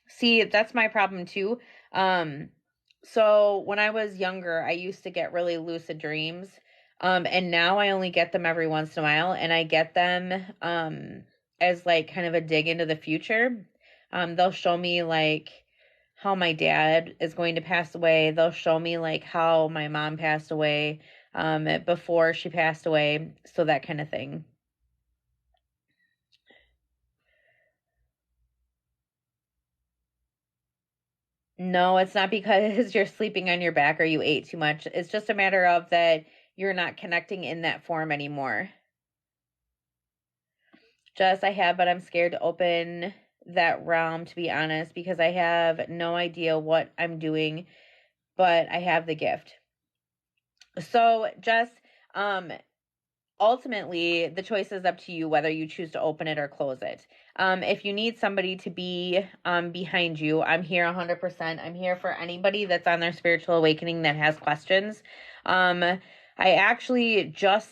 See, that's my problem too. So when I was younger, I used to get really lucid dreams. And now I only get them every once in a while, and I get them as like kind of a dig into the future. They'll show me like how my dad is going to pass away. They'll show me like how my mom passed away before she passed away, so that kind of thing. No, it's not because you're sleeping on your back or you ate too much. It's just a matter of that you're not connecting in that form anymore. Just I have, but I'm scared to open that realm, to be honest, because I have no idea what I'm doing, but I have the gift. So just ultimately, the choice is up to you whether you choose to open it or close it. If you need somebody to be behind you, I'm here 100%. I'm here for anybody that's on their spiritual awakening that has questions. I actually just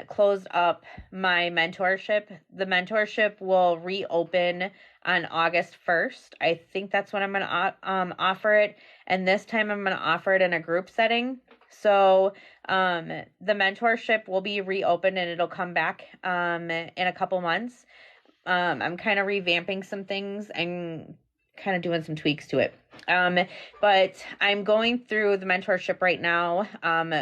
closed up my mentorship. The mentorship will reopen on August 1st. I think that's when I'm going to offer it. And this time I'm going to offer it in a group setting. So the mentorship will be reopened and it'll come back in a couple months. I'm kind of revamping some things and kind of doing some tweaks to it. But I'm going through the mentorship right now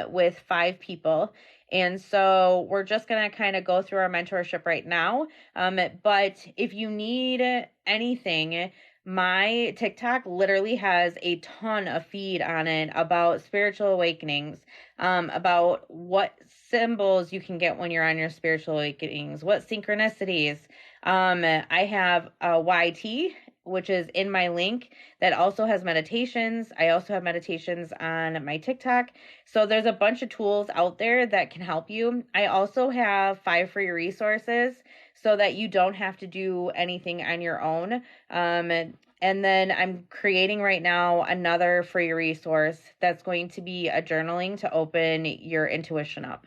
with 5 people. And so we're just going to kind of go through our mentorship right now. But if you need anything, my TikTok literally has a ton of feed on it about spiritual awakenings, about what symbols you can get when you're on your spiritual awakenings, what synchronicities. I have a YT, which is in my link, that also has meditations. I also have meditations on my TikTok. So there's a bunch of tools out there that can help you. I also have 5 free resources so that you don't have to do anything on your own. And then I'm creating right now another free resource that's going to be a journaling to open your intuition up.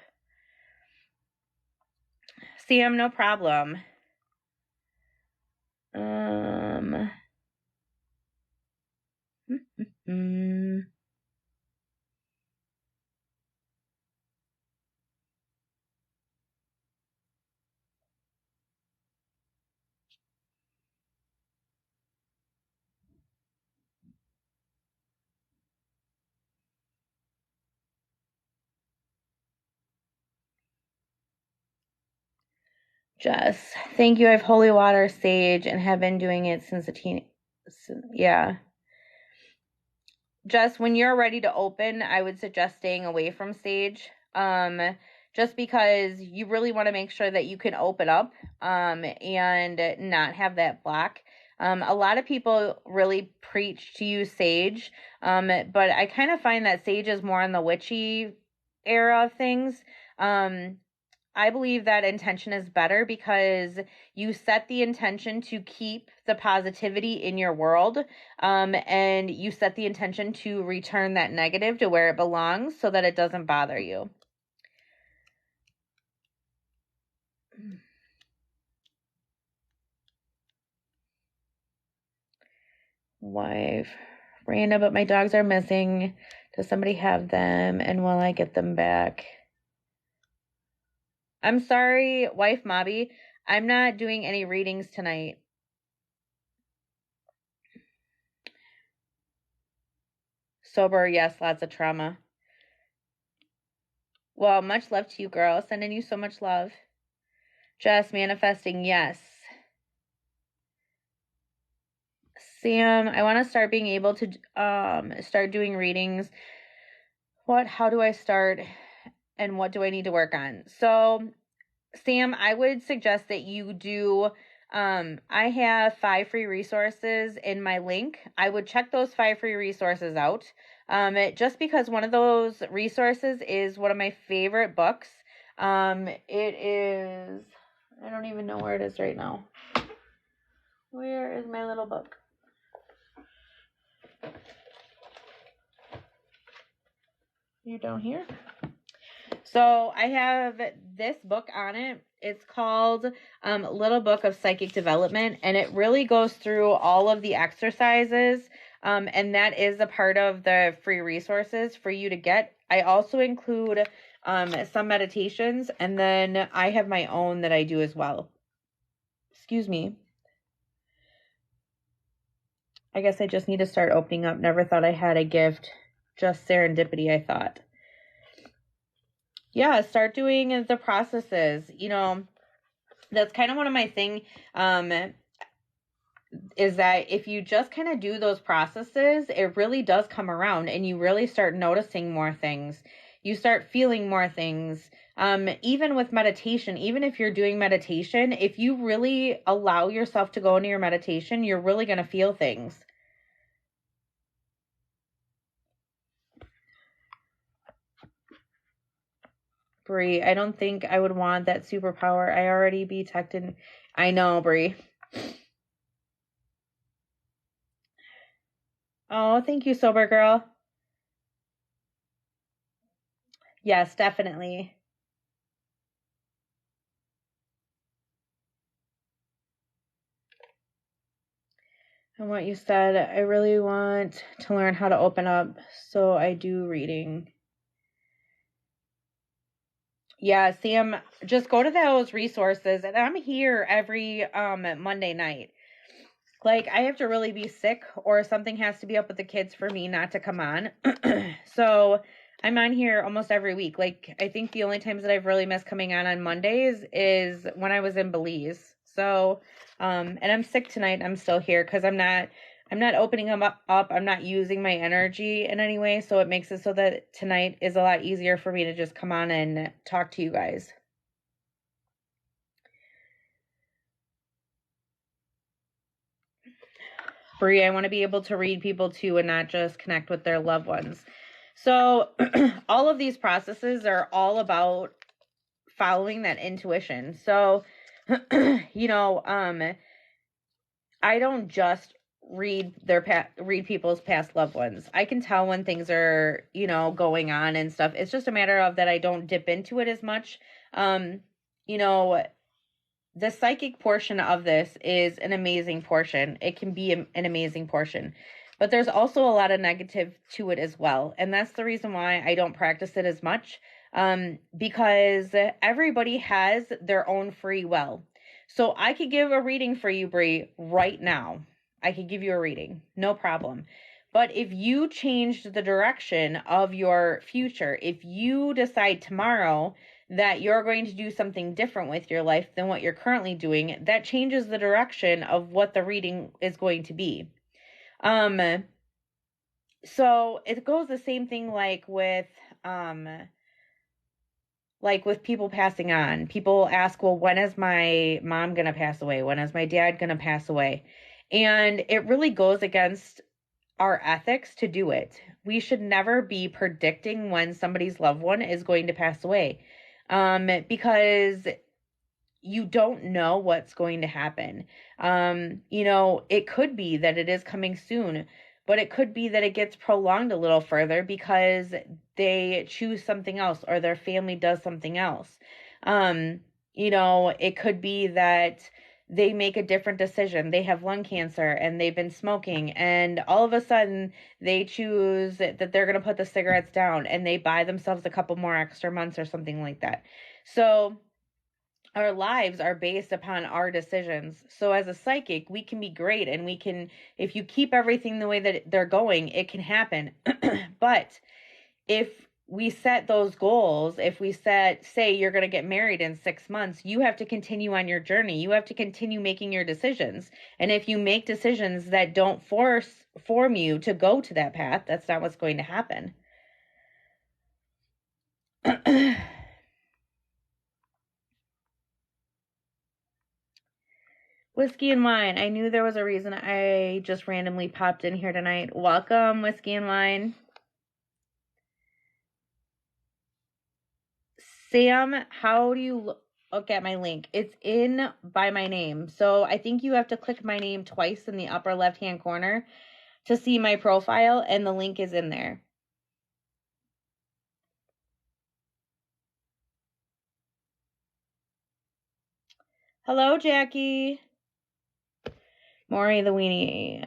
Sam, no problem. Jess, thank you. I have holy water, sage, and have been doing it since yeah. Just when you're ready to open, I would suggest staying away from sage. Just because you really want to make sure that you can open up and not have that block. A lot of people really preach to use sage, but I kind of find that sage is more on the witchy era of things. I believe that intention is better because you set the intention to keep the positivity in your world, and you set the intention to return that negative to where it belongs so that it doesn't bother you. Wife, Randa, but my dogs are missing. Does somebody have them, and will I get them back? I'm sorry, wife Mobby. I'm not doing any readings tonight. Sober, yes, lots of trauma. Well, much love to you, girl. Sending you so much love. Just manifesting, yes. Sam, I want to start being able to start doing readings. How do I start and what do I need to work on? So, Sam, I would suggest that you do I have 5 free resources in my link. I would check those 5 free resources out. Just because one of those resources is one of my favorite books. It is, I don't even know where it is right now. Where is my little book? You're down here. So I have this book on it. It's called Little Book of Psychic Development, and it really goes through all of the exercises, and that is a part of the free resources for you to get. I also include some meditations, and then I have my own that I do as well. Excuse me. I guess I just need to start opening up. Never thought I had a gift. Just serendipity, I thought. Yeah, start doing the processes. You know, that's kind of one of my thing, is that if you just kind of do those processes, it really does come around and you really start noticing more things. You start feeling more things. Even with meditation, even if you're doing meditation, if you really allow yourself to go into your meditation, you're really going to feel things. Brie, I don't think I would want that superpower. I already be detected. I know, Brie. Oh, thank you, sober girl. Yes, definitely. And what you said, I really want to learn how to open up, so I do reading. Yeah, Sam, just go to those resources, and I'm here every Monday night. Like, I have to really be sick or something has to be up with the kids for me not to come on. So I'm on here almost every week. Like, I think the only times that I've really missed coming on Mondays is when I was in Belize. So, and I'm sick tonight. I'm still here because I'm not opening them up. I'm not using my energy in any way. So it makes it so that tonight is a lot easier for me to just come on and talk to you guys. Brie, I want to be able to read people too and not just connect with their loved ones. So all of these processes are all about following that intuition. So, you know, I don't just read people's past loved ones. I can tell when things are, you know, going on and stuff. It's just a matter of that I don't dip into it as much. You know, the psychic portion of this is an amazing portion. It can be an amazing portion, but there's also a lot of negative to it as well. And that's the reason why I don't practice it as much, because everybody has their own free will. So I could give a reading for you, Brie, right now. I could give you a reading, no problem. But if you changed the direction of your future, if you decide tomorrow that you're going to do something different with your life than what you're currently doing, that changes the direction of what the reading is going to be. So it goes the same thing like with people passing on. People ask, well, when is my mom going to pass away? When is my dad going to pass away? And it really goes against our ethics to do it. We should never be predicting when somebody's loved one is going to pass away, because you don't know what's going to happen. You know, it could be that it is coming soon, but it could be that it gets prolonged a little further because they choose something else or their family does something else. You know, it could be that they make a different decision. They have lung cancer and they've been smoking, and all of a sudden they choose that they're going to put the cigarettes down and they buy themselves a couple more extra months or something like that. So our lives are based upon our decisions. So as a psychic, we can be great, and we can, if you keep everything the way that they're going, it can happen. But if we set those goals, if we say you're going to get married in 6 months, you have to continue on your journey. You have to continue making your decisions. And if you make decisions that don't form you to go to that path, that's not what's going to happen. Whiskey and Wine. I knew there was a reason I just randomly popped in here tonight. Welcome, Whiskey and Wine. Sam, how do you look at my link? It's in by my name. So I think you have to click my name twice in the upper left-hand corner to see my profile, and the link is in there. Hello, Jackie. Maury the Weenie.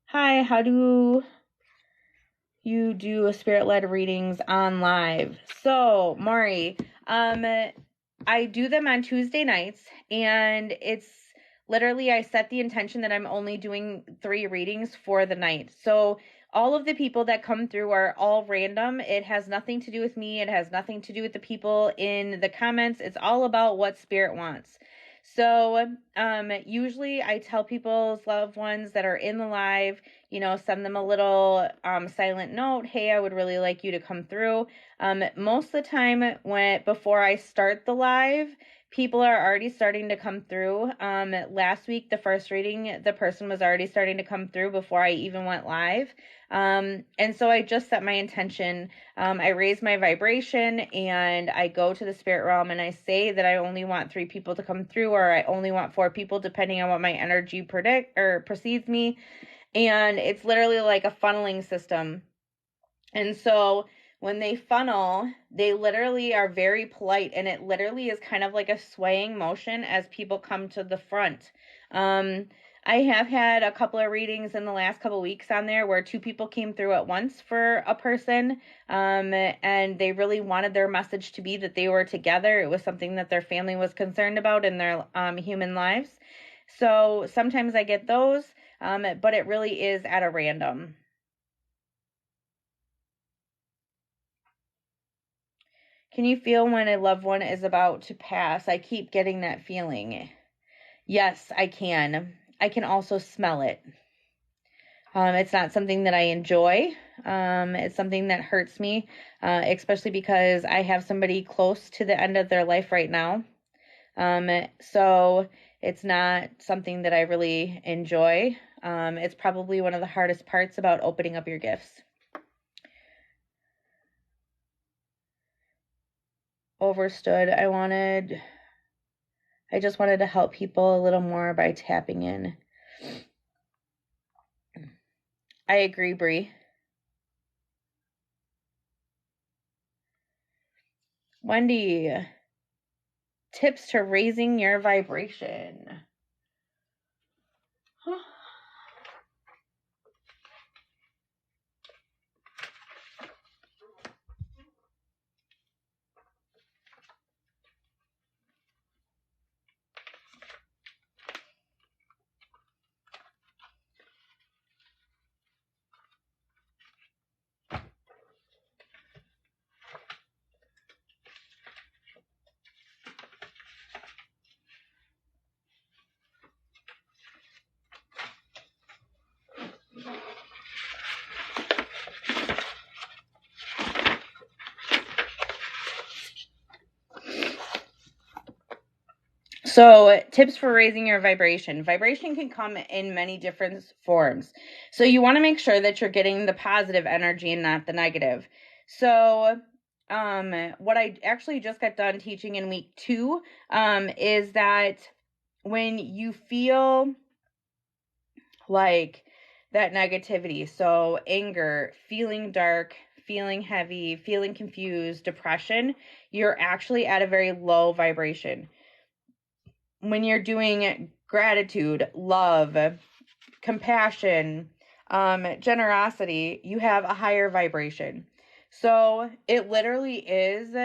Hi, how do you do a spirit-led readings on live? So, Maury, I do them on Tuesday nights, and it's literally I set the intention that I'm only doing 3 readings for the night. So all of the people that come through are all random. It has nothing to do with me. It has nothing to do with the people in the comments. It's all about what spirit wants. So usually I tell people's loved ones that are in the live, send them a little silent note. Hey, I would really like you to come through. Most of the time before I start the live, people are already starting to come through. Last week, the first reading, the person was already starting to come through before I even went live. And so I just set my intention. I raise my vibration and I go to the spirit realm and I say that I only want 3 people to come through, or I only want 4 people, depending on what my energy precedes me. And it's literally like a funneling system. And so when they funnel, they literally are very polite, and it literally is kind of like a swaying motion as people come to the front. I have had a couple of readings in the last couple of weeks on there where 2 people came through at once for a person, and they really wanted their message to be that they were together. It was something that their family was concerned about in their human lives. So sometimes I get those, but it really is at a random. Can you feel when a loved one is about to pass? I keep getting that feeling. Yes, I can. I can also smell it. It's not something that I enjoy. It's something that hurts me, especially because I have somebody close to the end of their life right now. So it's not something that I really enjoy. It's probably one of the hardest parts about opening up your gifts. Overstood. I just wanted to help people a little more by tapping in. I agree, Bree. Wendy, tips to raising your vibration. So, tips for raising your vibration. Vibration can come in many different forms. So, you want to make sure that you're getting the positive energy and not the negative. So, what I actually just got done teaching in week 2 is that when you feel like that negativity, so anger, feeling dark, feeling heavy, feeling confused, depression, you're actually at a very low vibration. When you're doing gratitude, love, compassion, generosity, you have a higher vibration. So it literally is,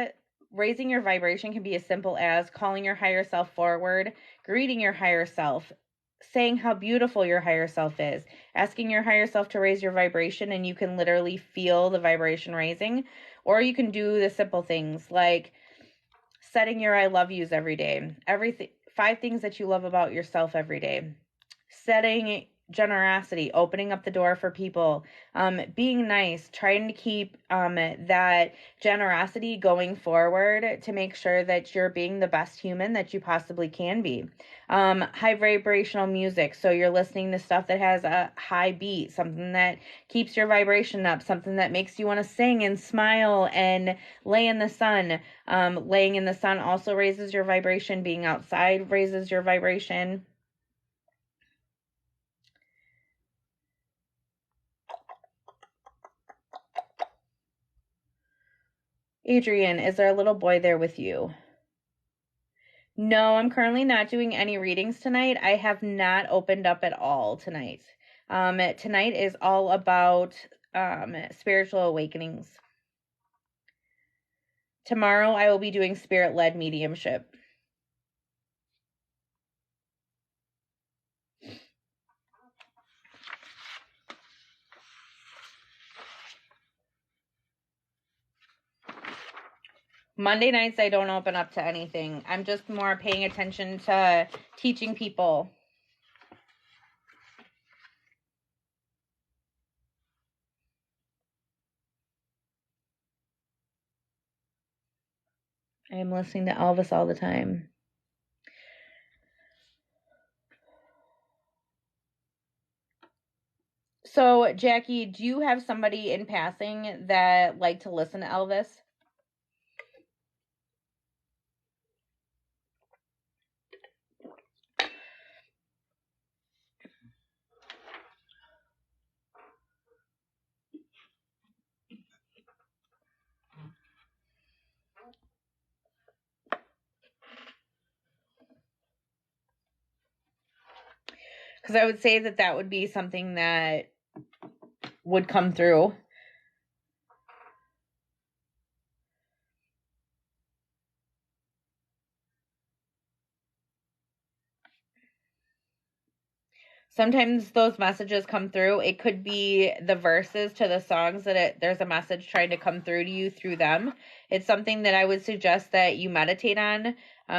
raising your vibration can be as simple as calling your higher self forward, greeting your higher self, saying how beautiful your higher self is, asking your higher self to raise your vibration, and you can literally feel the vibration raising. Or you can do the simple things like setting your I love yous every day. 5 things that you love about yourself every day. Setting generosity, opening up the door for people, being nice, trying to keep that generosity going forward to make sure that you're being the best human that you possibly can be. High vibrational music, so you're listening to stuff that has a high beat, something that keeps your vibration up, something that makes you want to sing and smile and lay in the sun. Laying in the sun also raises your vibration. Being outside raises your vibration. Adrian, is there a little boy there with you? No, I'm currently not doing any readings tonight. I have not opened up at all tonight. Tonight is all about spiritual awakenings. Tomorrow I will be doing spirit-led mediumship. Monday nights I don't open up to anything. I'm just more paying attention to teaching people. I am listening to Elvis all the time. So, Jackie, do you have somebody in passing that like to listen to Elvis? Because I would say that that would be something that would come through. Sometimes those messages come through. It could be the verses to the songs that there's a message trying to come through to you through them. It's something that I would suggest that you meditate on.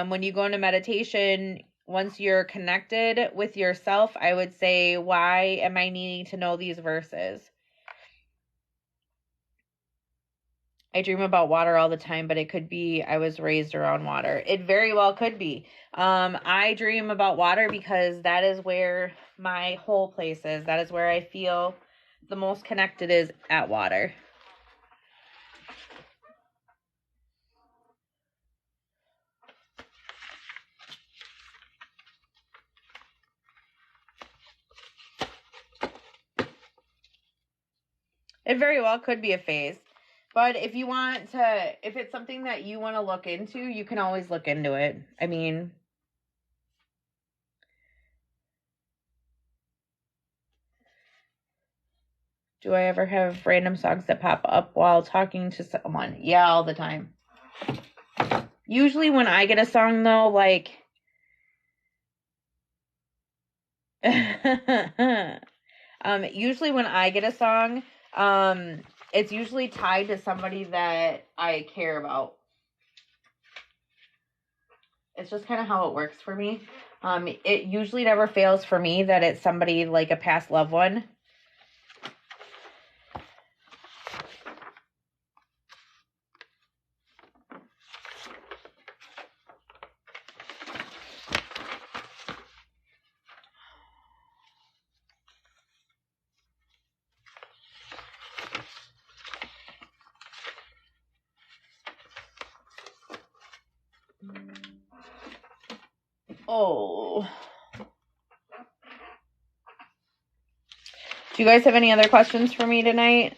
When you go into meditation, once you're connected with yourself, I would say, why am I needing to know these verses? I dream about water all the time, but it could be I was raised around water. It very well could be. I dream about water because that is where my whole place is. That is where I feel the most connected is at water. It very well could be a phase. But if you want to, if it's something that you want to look into, you can always look into it. I mean, do I ever have random songs that pop up while talking to someone? Yeah, all the time. Usually when I get a song though, like usually when I get a song, it's usually tied to somebody that I care about. It's just kind of how it works for me. It usually never fails for me that it's somebody like a past loved one. Oh. Do you guys have any other questions for me tonight?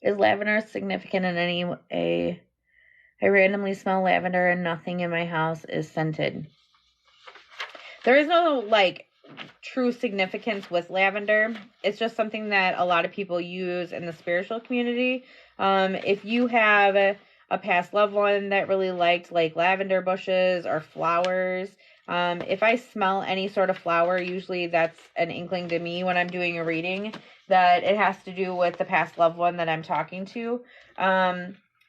Is lavender significant in any way? I randomly smell lavender and nothing in my house is scented. There is no like true significance with lavender. It's just something that a lot of people use in the spiritual community. If you have a past loved one that really liked like lavender bushes or flowers, if I smell any sort of flower, usually that's an inkling to me when I'm doing a reading that it has to do with the past loved one that I'm talking to.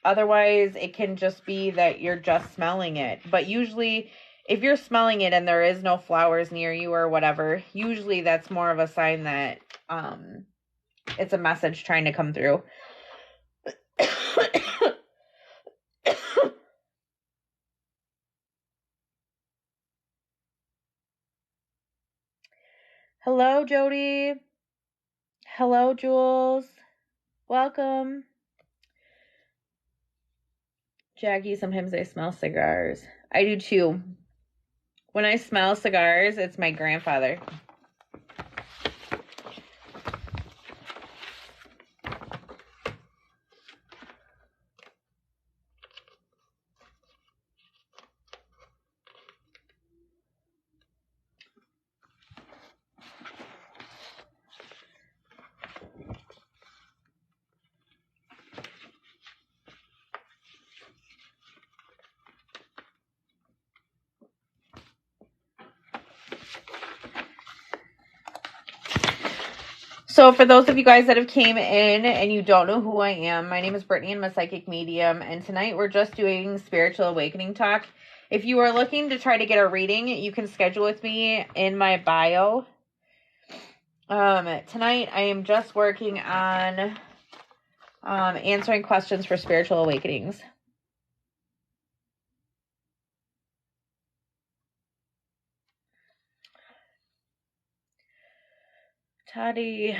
Otherwise, it can just be that you're just smelling it. But usually, if you're smelling it and there is no flowers near you or whatever, usually that's more of a sign that it's a message trying to come through. Hello, Jody. Hello, Jules. Welcome. Jackie, sometimes I smell cigars. I do too. When I smell cigars, it's my grandfather. So for those of you guys that have came in and you don't know who I am, my name is Brittany. I'm a psychic medium, and tonight we're just doing spiritual awakening talk. If you are looking to try to get a reading, you can schedule with me in my bio. Tonight I am just working on answering questions for spiritual awakenings. Toddy,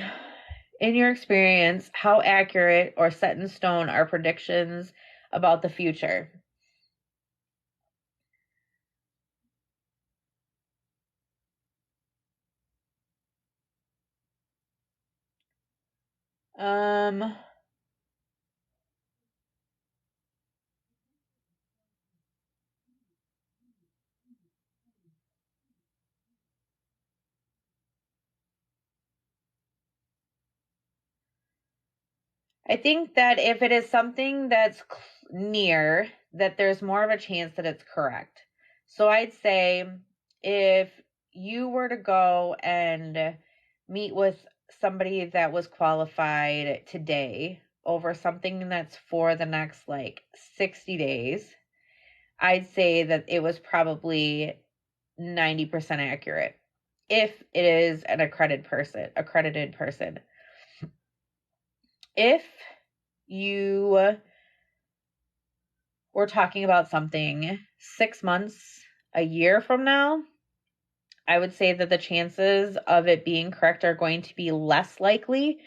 in your experience, how accurate or set in stone are predictions about the future? I think that if it is something that's near, that there's more of a chance that it's correct. So I'd say if you were to go and meet with somebody that was qualified today over something that's for the next like 60 days, I'd say that it was probably 90% accurate if it is an accredited person. If you were talking about something 6 months, a year from now, I would say that the chances of it being correct are going to be less likely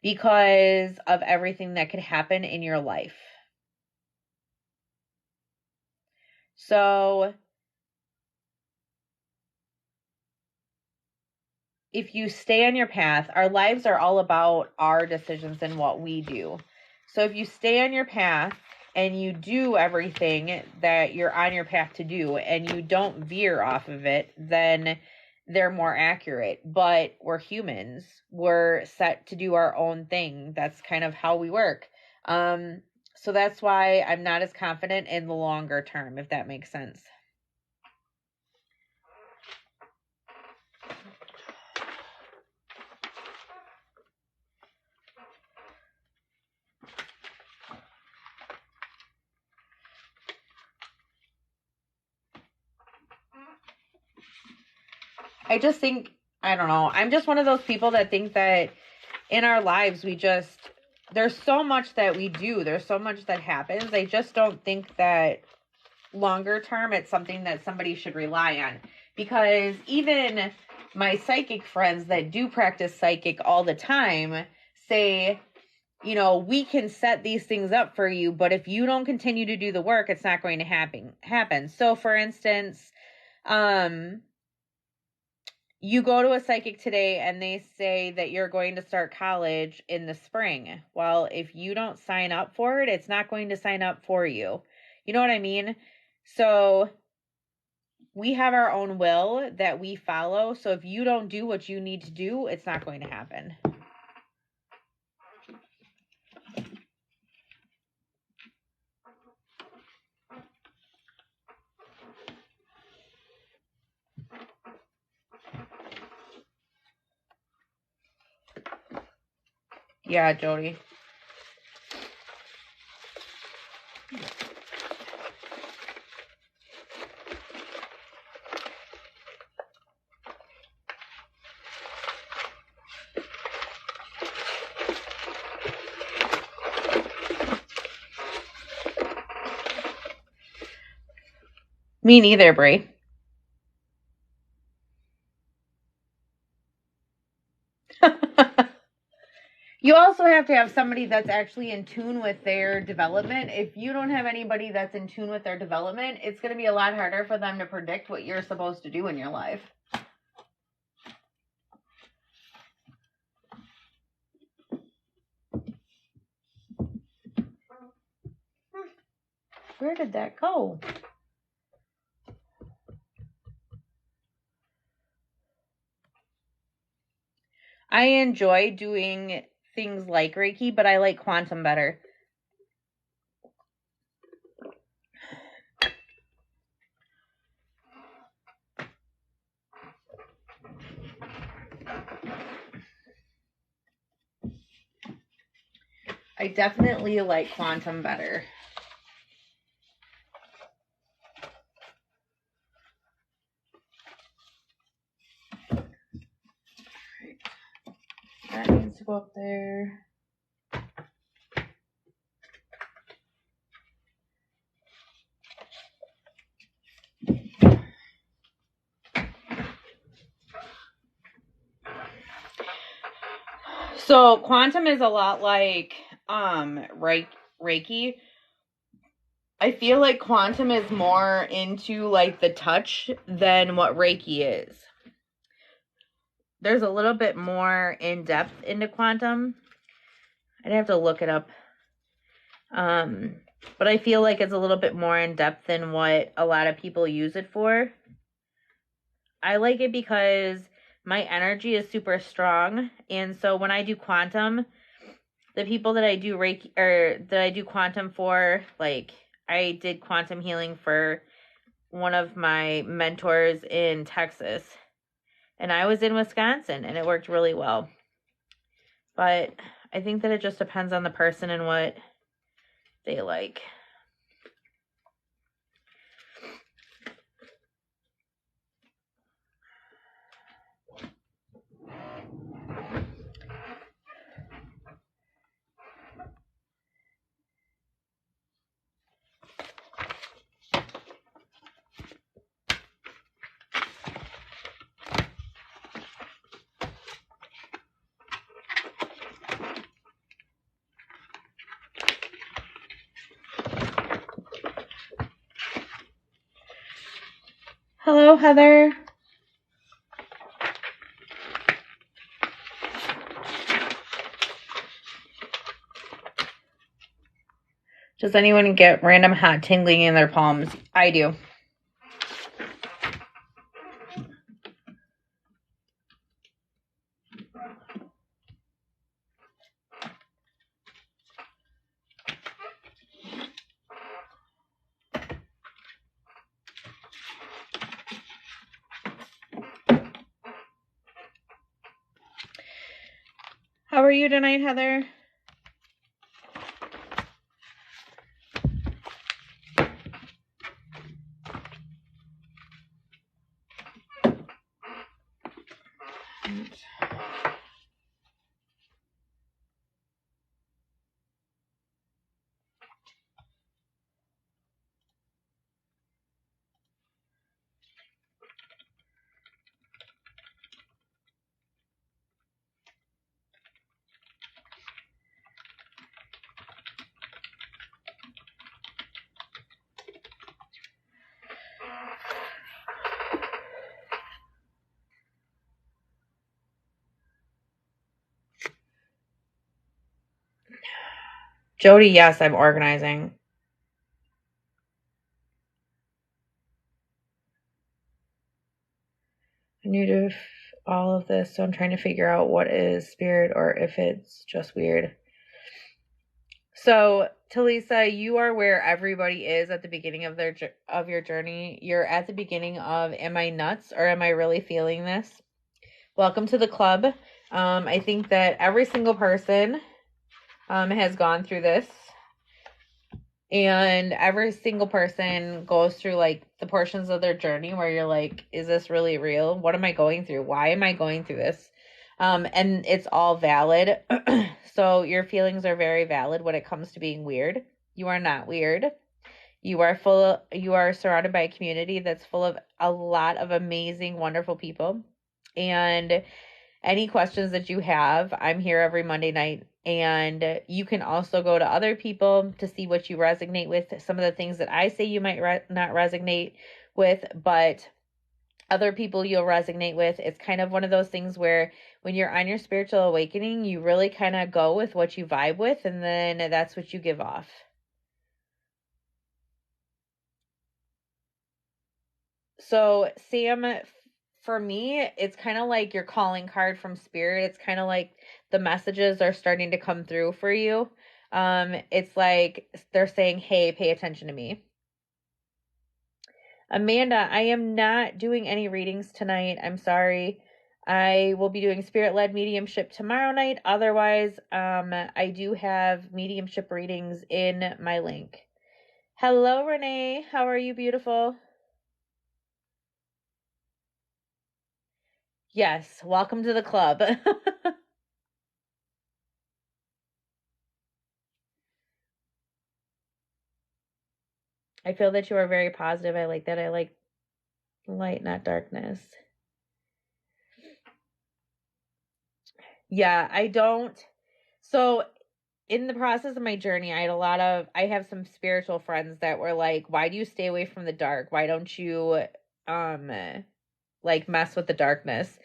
because of everything that could happen in your life. So if you stay on your path, our lives are all about our decisions and what we do. So if you stay on your path and you do everything that you're on your path to do and you don't veer off of it, then they're more accurate. But we're humans. We're set to do our own thing. That's kind of how we work. So that's why I'm not as confident in the longer term, if that makes sense. I just think, I don't know, I'm just one of those people that think that in our lives, there's so much that we do, there's so much that happens. I just don't think that longer term, it's something that somebody should rely on. Because even my psychic friends that do practice psychic all the time say, you know, we can set these things up for you, but if you don't continue to do the work, it's not going to happen. So for instance, you go to a psychic today and they say that you're going to start college in the spring. Well, if you don't sign up for it, it's not going to sign up for you. You know what I mean? So we have our own will that we follow. So if you don't do what you need to do, it's not going to happen. Yeah, Jody. Me neither, Brie. You also have have to have somebody that's actually in tune with their development. If you don't have anybody that's in tune with their development, it's going to be a lot harder for them to predict what you're supposed to do in your life. Where did that go? I enjoy doing things like Reiki, but I like quantum better. I definitely like quantum better. That needs to go up there. So quantum is a lot like Reiki. I feel like quantum is more into like the touch than what Reiki is. There's a little bit more in depth into quantum. I'd have to look it up. But I feel like it's a little bit more in depth than what a lot of people use it for. I like it because my energy is super strong, and so when I do quantum, the people that I do Reiki or that I do quantum for, like I did quantum healing for one of my mentors in Texas, and I was in Wisconsin, and it worked really well. But I think that it just depends on the person and what they like. Hello, Heather. Does anyone get random hot tingling in their palms? I do. How are you tonight, Heather? Jody, yes, I'm organizing. I'm new to all of this, so I'm trying to figure out what is spirit or if it's just weird. So, Talisa, you are where everybody is at the beginning of your journey. You're at the beginning of, am I nuts or am I really feeling this? Welcome to the club. I think that every single person has gone through this. And every single person goes through like the portions of their journey where you're like, is this really real? What am I going through? Why am I going through this? And it's all valid. So your feelings are very valid when it comes to being weird. You are not weird. You are surrounded by a community that's full of a lot of amazing, wonderful people. And any questions that you have, I'm here every Monday night And you can also go to other people to see what you resonate with. Some of the things that I say you might not resonate with, but other people you'll resonate with. It's kind of one of those things where when you're on your spiritual awakening, you really kind of go with what you vibe with, and then that's what you give off. So, Sam, for me, it's kind of like your calling card from spirit. It's kind of like the messages are starting to come through for you. It's like they're saying, hey, pay attention to me. Amanda, I am not doing any readings tonight. I'm sorry. I will be doing spirit-led mediumship tomorrow night. Otherwise, I do have mediumship readings in my link. Hello, Renee. How are you, beautiful? Yes, welcome to the club. I feel that you are very positive. I like that. I like light, not darkness. Yeah, I don't. So, in the process of my journey, I have some spiritual friends that were like, why do you stay away from the dark? Why don't you, um, like mess with the darkness?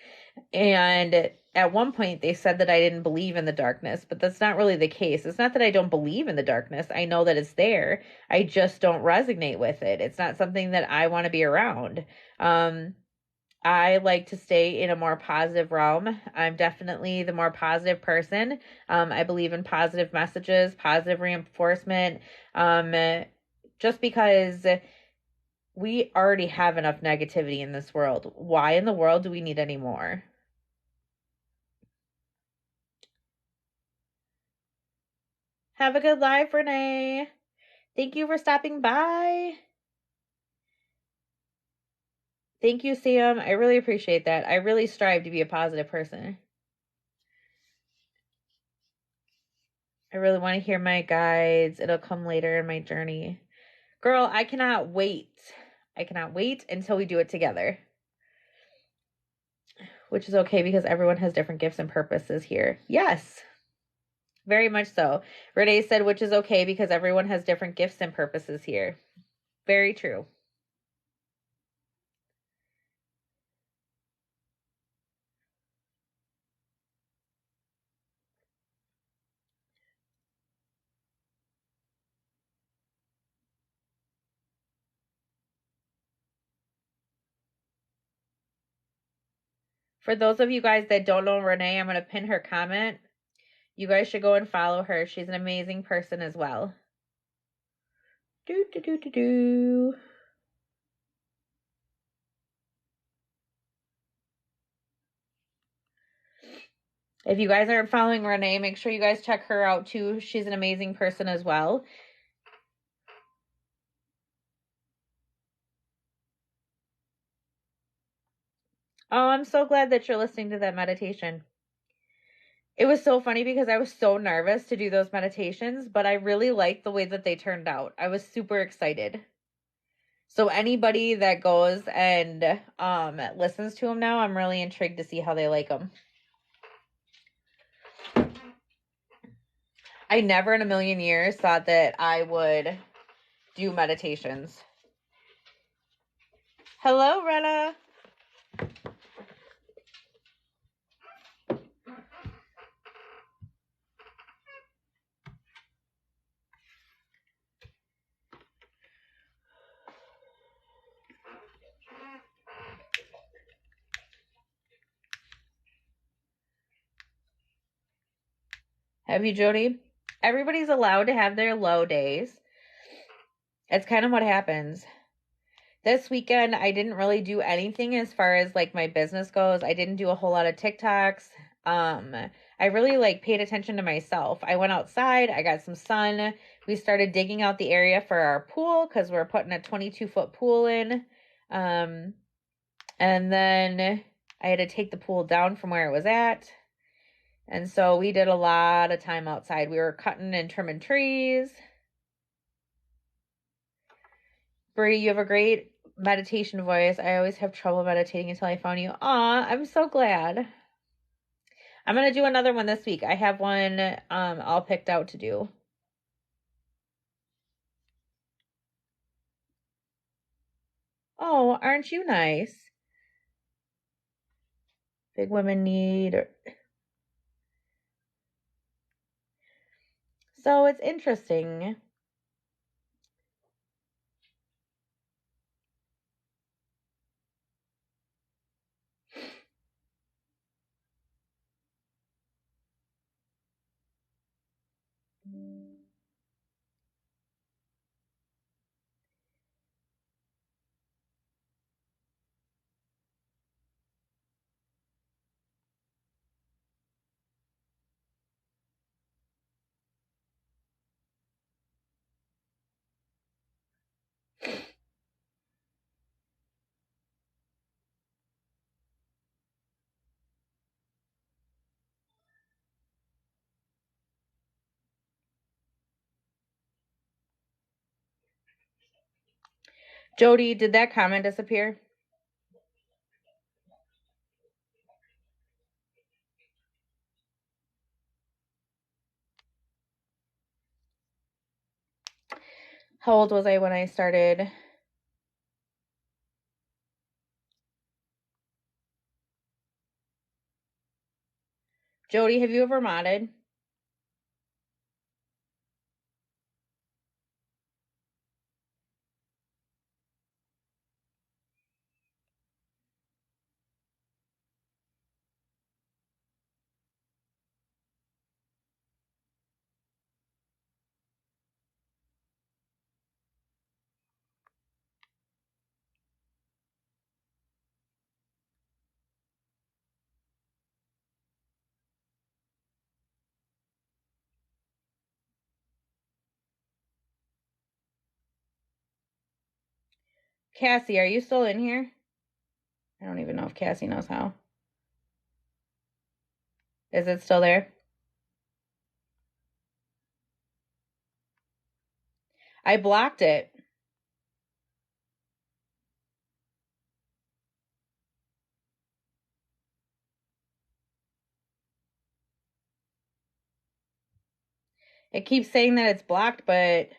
And at one point they said that I didn't believe in the darkness, but that's not really the case. It's not that I don't believe in the darkness. I know that it's there. I just don't resonate with it. It's not something that I want to be around. I like to stay in a more positive realm. I'm definitely the more positive person. I believe in positive messages, positive reinforcement. Just because we already have enough negativity in this world. Why in the world do we need any more? Have a good life, Renee. Thank you for stopping by. Thank you, Sam. I really appreciate that. I really strive to be a positive person. I really want to hear my guides. It'll come later in my journey. Girl, I cannot wait. I cannot wait until we do it together. Which is okay because everyone has different gifts and purposes here. Yes, very much so. Renee said, which is okay because everyone has different gifts and purposes here. Very true. For those of you guys that don't know Renee, I'm going to pin her comment. You guys should go and follow her. She's an amazing person as well. Do, do, do, do, do. If you guys aren't following Renee, make sure you guys check her out too. She's an amazing person as well. Oh, I'm so glad that you're listening to that meditation. It was so funny because I was so nervous to do those meditations, but I really liked the way that they turned out. I was super excited. So anybody that goes and listens to them now, I'm really intrigued to see how they like them. I never in a million years thought that I would do meditations. Hello, Rena. Have you, Jody? Everybody's allowed to have their low days. It's kind of what happens. This weekend, I didn't really do anything as far as like my business goes. I didn't do a whole lot of TikToks. I really like paid attention to myself. I went outside, I got some sun. We started digging out the area for our pool because we're putting a 22-foot pool in. And then I had to take the pool down from where it was at. And so we did a lot of time outside. We were cutting and trimming trees. Bree, you have a great meditation voice. I always have trouble meditating until I found you. Aw, I'm so glad. I'm gonna do another one this week. I have one all picked out to do. Oh, aren't you nice? Big women need. So it's interesting. Jody, did that comment disappear? How old was I when I started? Jody, have you ever modded? Cassie, are you still in here? I don't even know if Cassie knows how. Is it still there? I blocked it. It keeps saying that it's blocked, but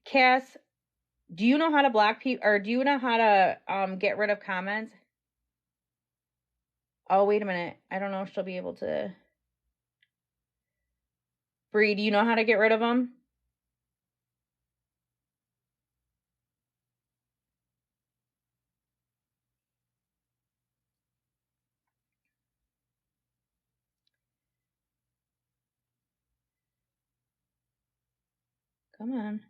Cass, do you know how to block people, or do you know how to get rid of comments? Oh, wait a minute. I don't know if she'll be able to. Bree, do you know how to get rid of them? Come on.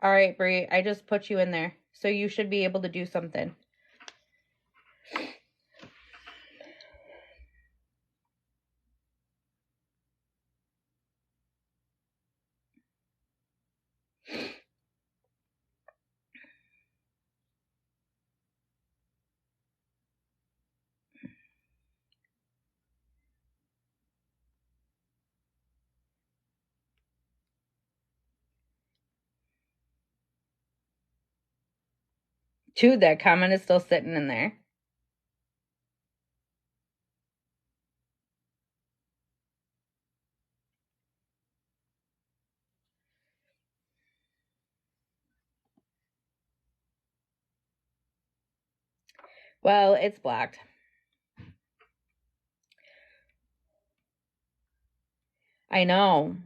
All right, Bree, I just put you in there, so you should be able to do something. Dude, that comment is still sitting in there. Well, it's blocked. I know.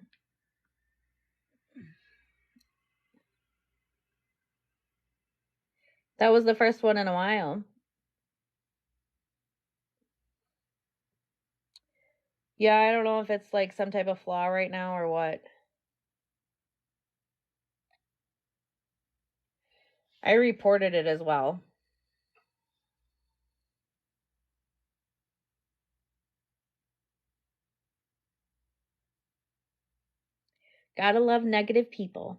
That was the first one in a while. Yeah, I don't know if it's like some type of flaw right now or what. I reported it as well. Gotta love negative people.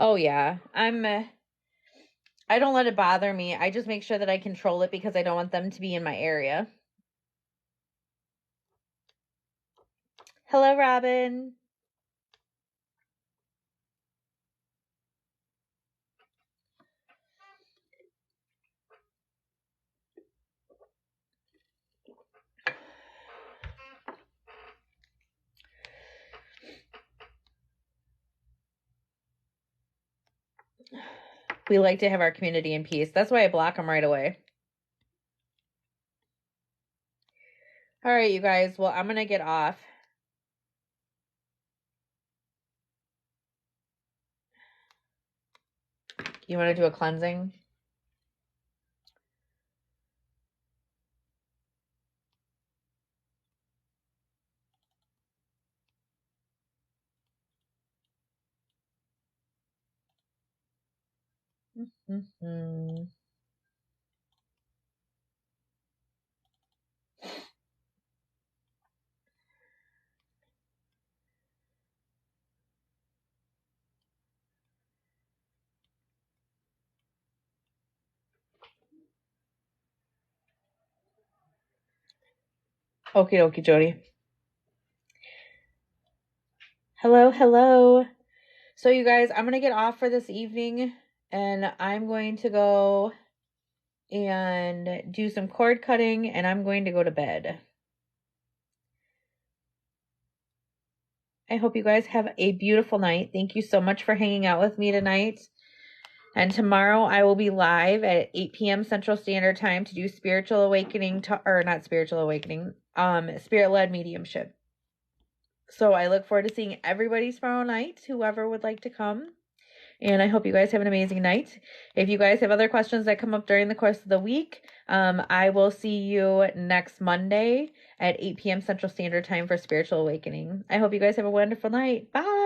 Oh yeah. I don't let it bother me. I just make sure that I control it because I don't want them to be in my area. Hello, Robin. We like to have our community in peace. That's why I block them right away. All right, you guys. Well, I'm going to get off. You want to do a cleansing? Mm-hmm. Okie dokie, Jody. Hello, hello. So you guys, I'm going to get off for this evening and I'm going to go and do some cord cutting and I'm going to go to bed. I hope you guys have a beautiful night. Thank you so much for hanging out with me tonight. And tomorrow I will be live at 8 p.m. Central Standard Time to do spiritual awakening, not spiritual awakening, spirit-led mediumship. So I look forward to seeing everybody tomorrow night, whoever would like to come. And I hope you guys have an amazing night. If you guys have other questions that come up during the course of the week, I will see you next Monday at 8 p.m. Central Standard Time for Spiritual Awakening. I hope you guys have a wonderful night. Bye.